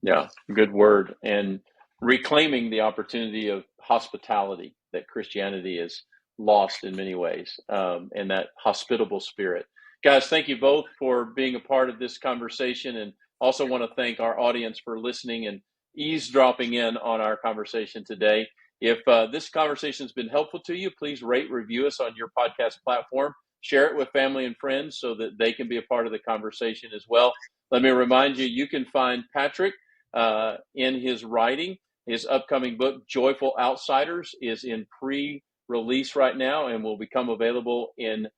Yeah, good word. And reclaiming the opportunity of hospitality that Christianity is lost in many ways, and that hospitable spirit. Guys, thank you both for being a part of this conversation, and also want to thank our audience for listening and eavesdropping in on our conversation today. If this conversation has been helpful to you, please rate, review us on your podcast platform. Share it with family and friends so that they can be a part of the conversation as well. Let me remind you, you can find Patrick in his writing. His upcoming book, Joyful Outsiders, is in pre-release right now and will become available in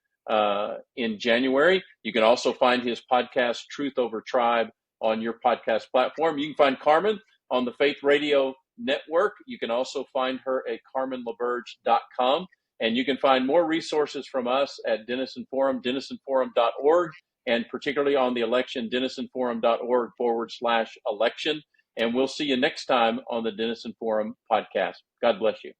January. You can also find his podcast, Truth Over Tribe, on your podcast platform. You can find Carmen on the Faith Radio Network. You can also find her at carmenlaberge.com. And you can find more resources from us at Denison Forum, denisonforum.org, and particularly on the election, denisonforum.org/election. And we'll see you next time on the Denison Forum podcast. God bless you.